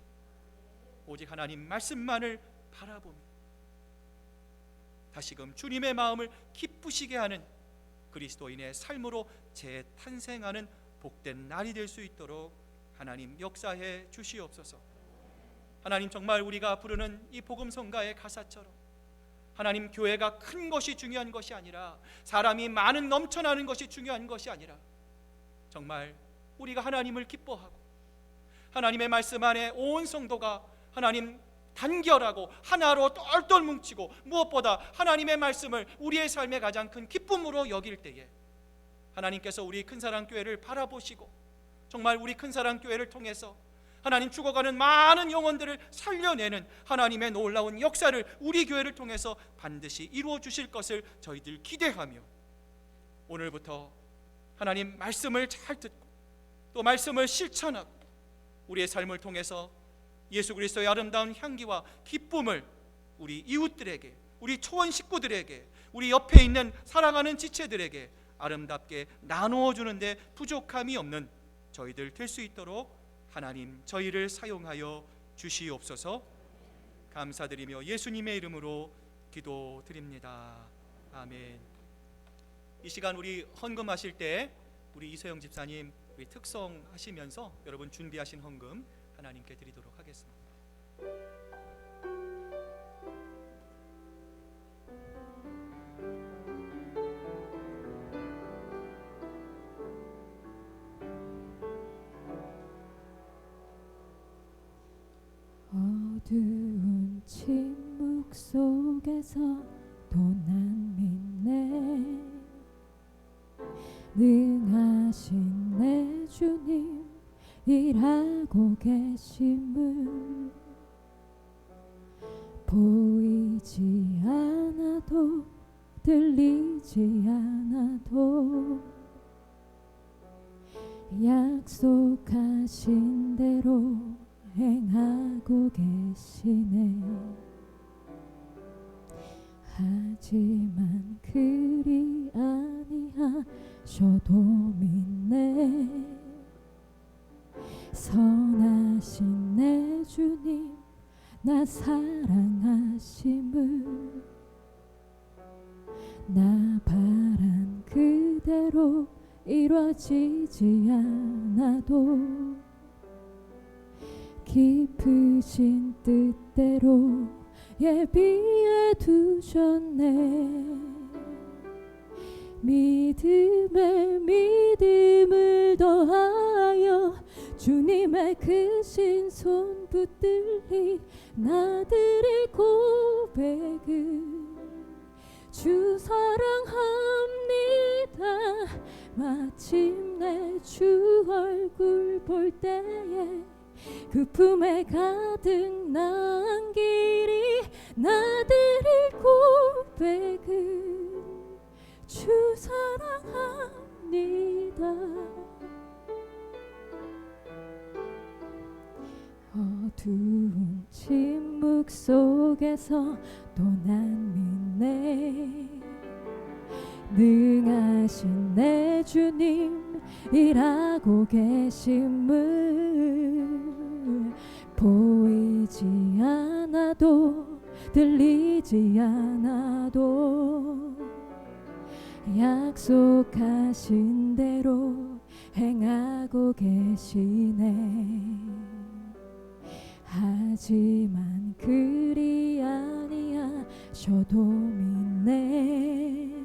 Speaker 1: 오직 하나님 말씀만을 바라보며 다시금 주님의 마음을 기쁘시게 하는 그리스도인의 삶으로 재탄생하는 복된 날이 될 수 있도록 하나님 역사해 주시옵소서. 하나님, 정말 우리가 부르는 이 복음성가의 가사처럼 하나님, 교회가 큰 것이 중요한 것이 아니라, 사람이 많은 넘쳐나는 것이 중요한 것이 아니라, 정말 우리가 하나님을 기뻐하고 하나님의 말씀 안에 온 성도가 하나님 단결하고 하나로 똘똘 뭉치고, 무엇보다 하나님의 말씀을 우리의 삶의 가장 큰 기쁨으로 여길 때에 하나님께서 우리 큰사랑교회를 바라보시고 정말 우리 큰사랑교회를 통해서 하나님 죽어가는 많은 영혼들을 살려내는 하나님의 놀라운 역사를 우리 교회를 통해서 반드시 이루어 주실 것을 저희들 기대하며, 오늘부터 하나님 말씀을 잘 듣고 또 말씀을 실천하고 우리의 삶을 통해서 예수 그리스도의 아름다운 향기와 기쁨을 우리 이웃들에게, 우리 초원 식구들에게, 우리 옆에 있는 사랑하는 지체들에게 아름답게 나누어 주는데 부족함이 없는 저희들 될 수 있도록 하나님 저희를 사용하여 주시옵소서. 감사드리며 예수님의 이름으로 기도드립니다. 아멘. 이 시간 우리 헌금하실 때 우리 이소영 집사님 우리 특성하시면서 여러분 준비하신 헌금 하나님께 드리도록 하겠습니다.
Speaker 3: 어두운 침묵 속에서 또 난 믿네. 능하신 내 주님 일하고 계심을 보이지 않아도 들리지 않아도 약속하신 대로 행하고 계시네. 하지만 그리 아니하셔도 믿네. 선하신 내 주님 나 사랑하심을 나 바란 그대로 이루어지지 않아도 깊으신 뜻대로 예비해 두셨네. 믿음에 믿음을 더하여 주님의 크신 손 붙들리 나들의 고백은 주 사랑합니다. 마침내 주 얼굴 볼 때에 그 품에 가득 난 길이 나들의 고백은 주 사랑합니다. 어두운 침묵 속에서 또 난 믿네. 능하신 내 주님 일하고 계심을 보이지 않아도 들리지 않아도 약속하신 대로 행하고 계시네. 하지만 그리 아니하셔도 믿네.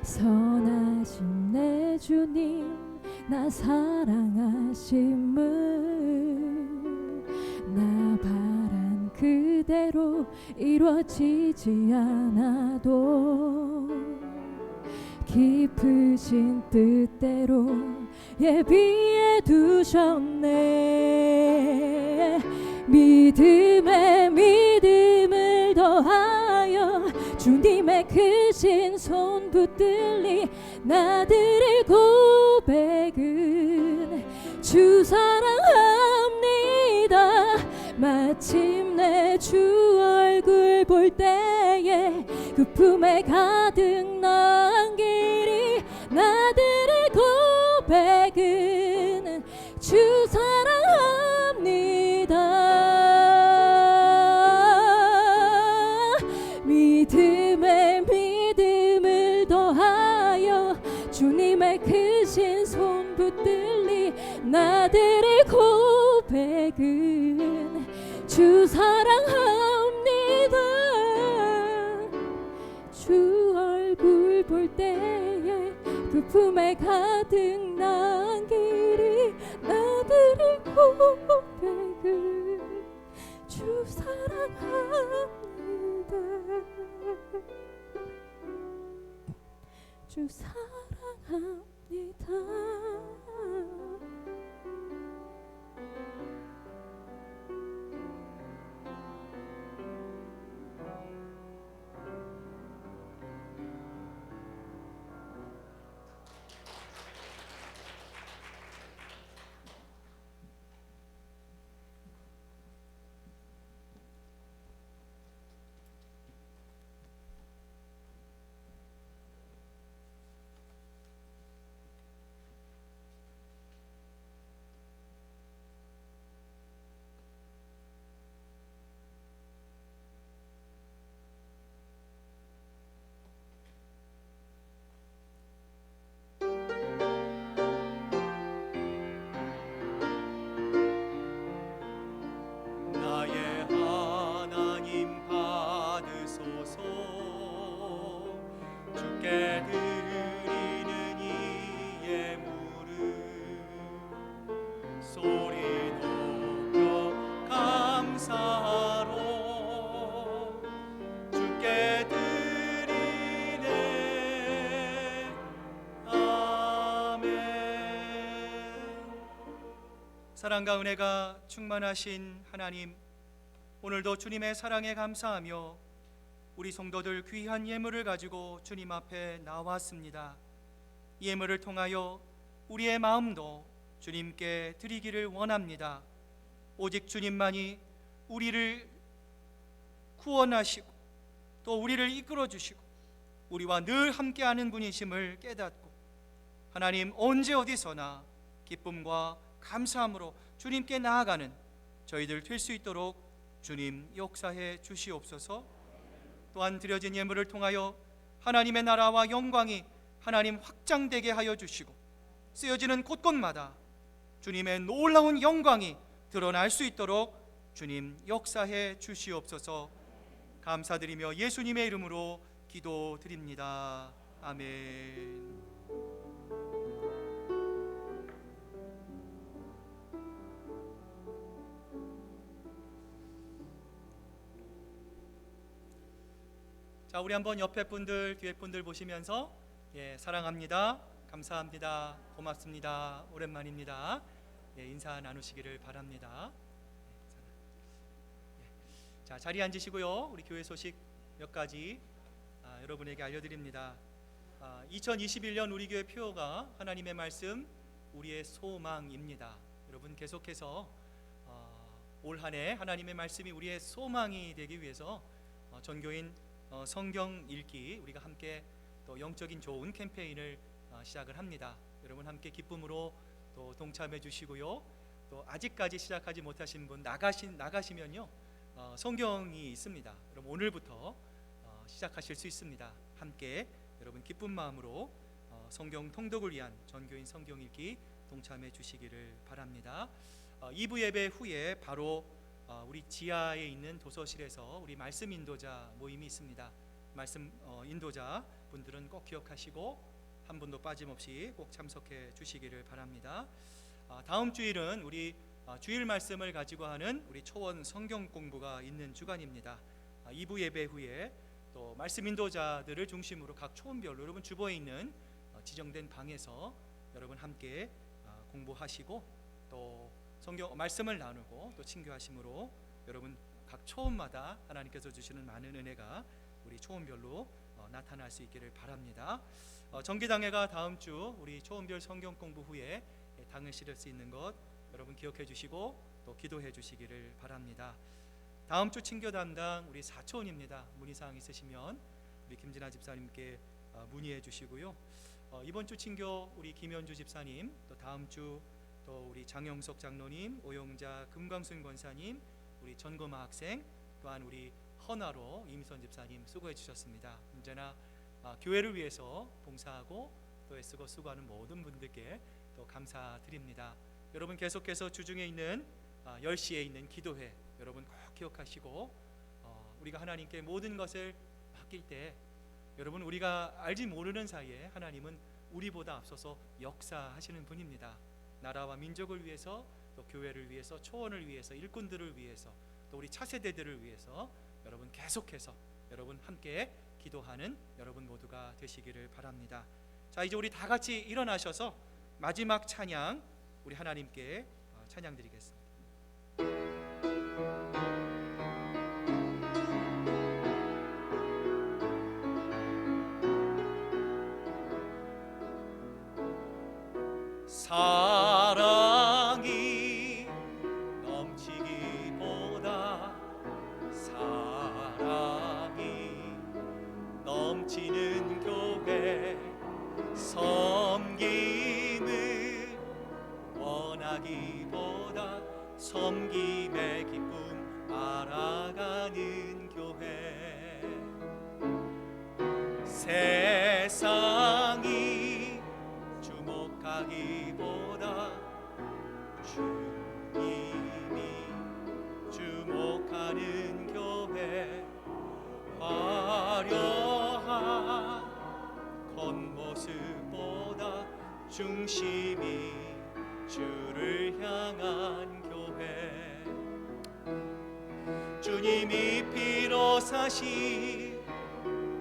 Speaker 3: 선하신 내 주님 나 사랑하심을 나 바란 그대로 이루어지지 않아도 깊으신 뜻대로 예비해 두셨네. 믿음에 믿음을 더하여 주님의 크신 손 붙들리 나들의 고백은 주 사랑합니다. 마침내 주 얼굴 볼 때에 그 품에 가득 난 길이 나들의 고백은 주 사랑합니다. 믿음에 믿음을 더하여 주님의 크신 손 붙들리 나들의 고백은 주 사랑합니다. 주 얼굴 볼 때에 그 품에 가득 난 길이 나들의 고백은 주 사랑합니다. 주 사랑합니다.
Speaker 1: 나의 하나님 받으소서. 주께 드리는 이 예물을 소리 높여 감사로 주께 드리네. 아멘. 사랑과 은혜가 충만하신 하나님, 오늘도 주님의 사랑에 감사하며 우리 성도들 귀한 예물을 가지고 주님 앞에 나왔습니다. 이 예물을 통하여 우리의 마음도 주님께 드리기를 원합니다. 오직 주님만이 우리를 구원하시고 또 우리를 이끌어 주시고 우리와 늘 함께하는 분이심을 깨닫고 하나님 언제 어디서나 기쁨과 감사함으로 주님께 나아가는 저희들 될 수 있도록 주님 역사해 주시옵소서. 또한 드려진 예물을 통하여 하나님의 나라와 영광이 하나님 확장되게 하여 주시고 쓰여지는 곳곳마다 주님의 놀라운 영광이 드러날 수 있도록 주님 역사해 주시옵소서. 감사드리며 예수님의 이름으로 기도드립니다. 아멘. 자, 우리 한번 옆에 분들, 뒤에 분들 보시면서 사랑합니다, 감사합니다, 고맙습니다, 오랜만입니다, 인사 나누시기를 바랍니다. 자, 자리에 앉으시고요. 우리 교회 소식 몇 가지 여러분에게 알려드립니다. 2021년 우리 교회 표어가 하나님의 말씀, 우리의 소망입니다. 여러분 계속해서 올 한 해 하나님의 말씀이 우리의 소망이 되기 위해서 전교인 성경 읽기 우리가 함께 또 영적인 좋은 캠페인을 시작을 합니다. 여러분 함께 기쁨으로 또 동참해 주시고요. 또 아직까지 시작하지 못하신 분 나가시면요 성경이 있습니다. 여러분 오늘부터 시작하실 수 있습니다. 함께 여러분 기쁜 마음으로 성경 통독을 위한 전교인 성경 읽기 동참해 주시기를 바랍니다. 2부 예배 후에 바로 우리 지하에 있는 도서실에서 우리 말씀 인도자 모임이 있습니다. 말씀 인도자 분들은 꼭 기억하시고 한 분도 빠짐없이 꼭 참석해 주시기를 바랍니다. 다음 주일은 우리 주일 말씀을 가지고 하는 우리 초원 성경 공부가 있는 주간입니다. 2부 예배 후에 또 말씀 인도자들을 중심으로 각 초원별로 여러분 주보에 있는 지정된 방에서 여러분 함께 공부하시고 또 성경 말씀을 나누고 또 친교하심으로 여러분 각 초원마다 하나님께서 주시는 많은 은혜가 우리 초원별로 나타날 수 있기를 바랍니다. 정기당회가 다음 주 우리 초원별 성경 공부 후에 당을 실을 수 있는 것 여러분 기억해 주시고 또 기도해 주시기를 바랍니다. 다음 주 친교 담당 우리 사초원입니다. 문의사항 있으시면 우리 김진아 집사님께 문의해 주시고요. 이번 주 친교 우리 김현주 집사님, 또 다음 주 또 우리 장영석 장로님, 오영자 금광순 권사님, 우리 전거마 학생, 또한 우리 헌화로 이미선 집사님 수고해 주셨습니다. 언제나 교회를 위해서 봉사하고 또 또 애쓰고 수고하는 모든 분들께 또 감사드립니다. 여러분 계속해서 주중에 있는 10시에 있는 기도회 여러분 꼭 기억하시고 우리가 하나님께 모든 것을 맡길 때 여러분 우리가 알지 모르는 사이에 하나님은 우리보다 앞서서 역사하시는 분입니다. 나라와 민족을 위해서 또 교회를 위해서 초원을 위해서 일꾼들을 위해서 또 우리 차세대들을 위해서 여러분 계속해서 여러분 함께 기도하는 여러분 모두가 되시기를 바랍니다. 자, 이제 우리 다 같이 일어나셔서 마지막 찬양 우리 하나님께 찬양 드리겠습니다. 사랑이 넘치기보다 사랑이 넘치는 교회 섬김을 원하기보다 섬김의 기쁨 알아가는 교회 세상이 주목하기보다 주님이 주목하는 교회 화려한 겉모습보다 중심이 주를 향한 교회 주님이 피로 사신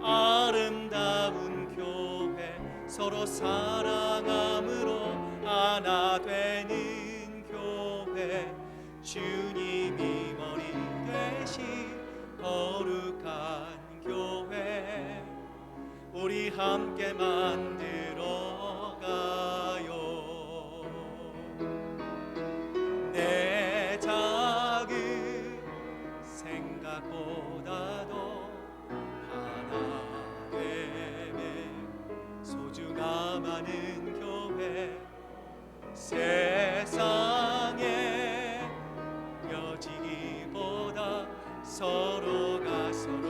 Speaker 1: 아름다운 교회 서로 사랑함으로 하나 되는 교회 주님이 머리 되신 거룩한 교회 우리 함께 만들어 가요. 내 작은 생각보다도 하나 되매 소중함하는 교회 세상에 여지기보다 서로가 서로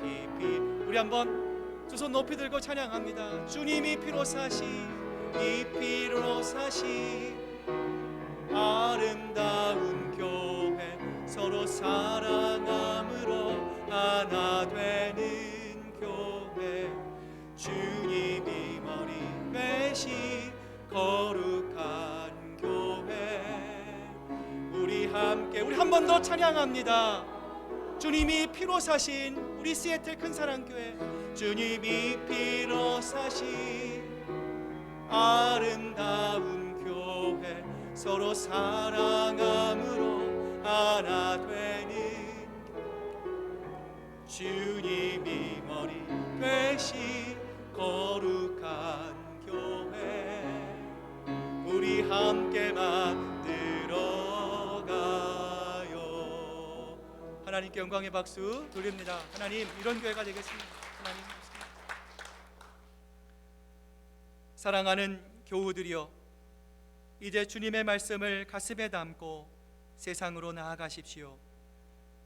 Speaker 1: 깊이 우리 한번 두 손 높이 들고 찬양합니다. 주님이 피로 사신 이 피로 사신 아름다운 교회 서로 사랑함으로 하나 되는 교회 주님이 머리 되신 거룩한 교회 우리 함께 우리 한 번 더 찬양합니다. 주님이 피로 사신 우리 시애틀 큰사랑교회 주님이 피로 사신 아름다운 교회 서로 사랑함으로 하나 되는 주님이 머리 되신 거룩한 교회 우리 함께 만들어 가요. 하나님께 영광의 박수 돌립니다. 하나님 이런 교회가 되겠습니다. 하나님 사랑하는 교우들이여 이제 주님의 말씀을 가슴에 담고 세상으로 나아가십시오.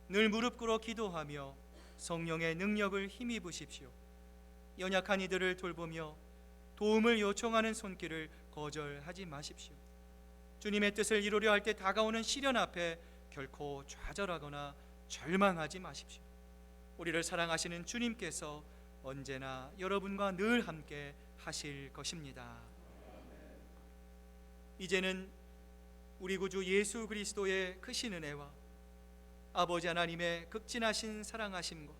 Speaker 1: 늘 무릎 꿇어 기도하며 성령의 능력을 힘입으십시오. 연약한 이들을 돌보며 도움을 요청하는 손길을 거절하지 마십시오. 주님의 뜻을 이루려 할 때 다가오는 시련 앞에 결코 좌절하거나 절망하지 마십시오. 우리를 사랑하시는 주님께서 언제나 여러분과 늘 함께 하실 것입니다. 이제는 우리 구주 예수 그리스도의 크신 은혜와 아버지 하나님의 극진하신 사랑하심과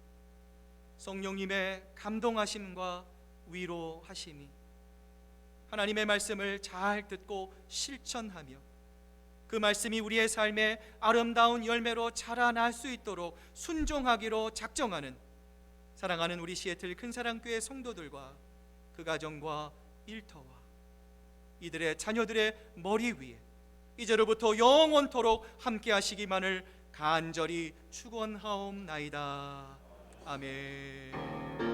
Speaker 1: 성령님의 감동하심과 위로하심이 하나님의 말씀을 잘 듣고 실천하며 그 말씀이 우리의 삶에 아름다운 열매로 자라날 수 있도록 순종하기로 작정하는 사랑하는 우리 시애틀 큰사랑교회 성도들과 그 가정과 일터와 이들의 자녀들의 머리 위에 이제로부터 영원토록 함께 하시기만을 간절히 축원하옵나이다. 아멘.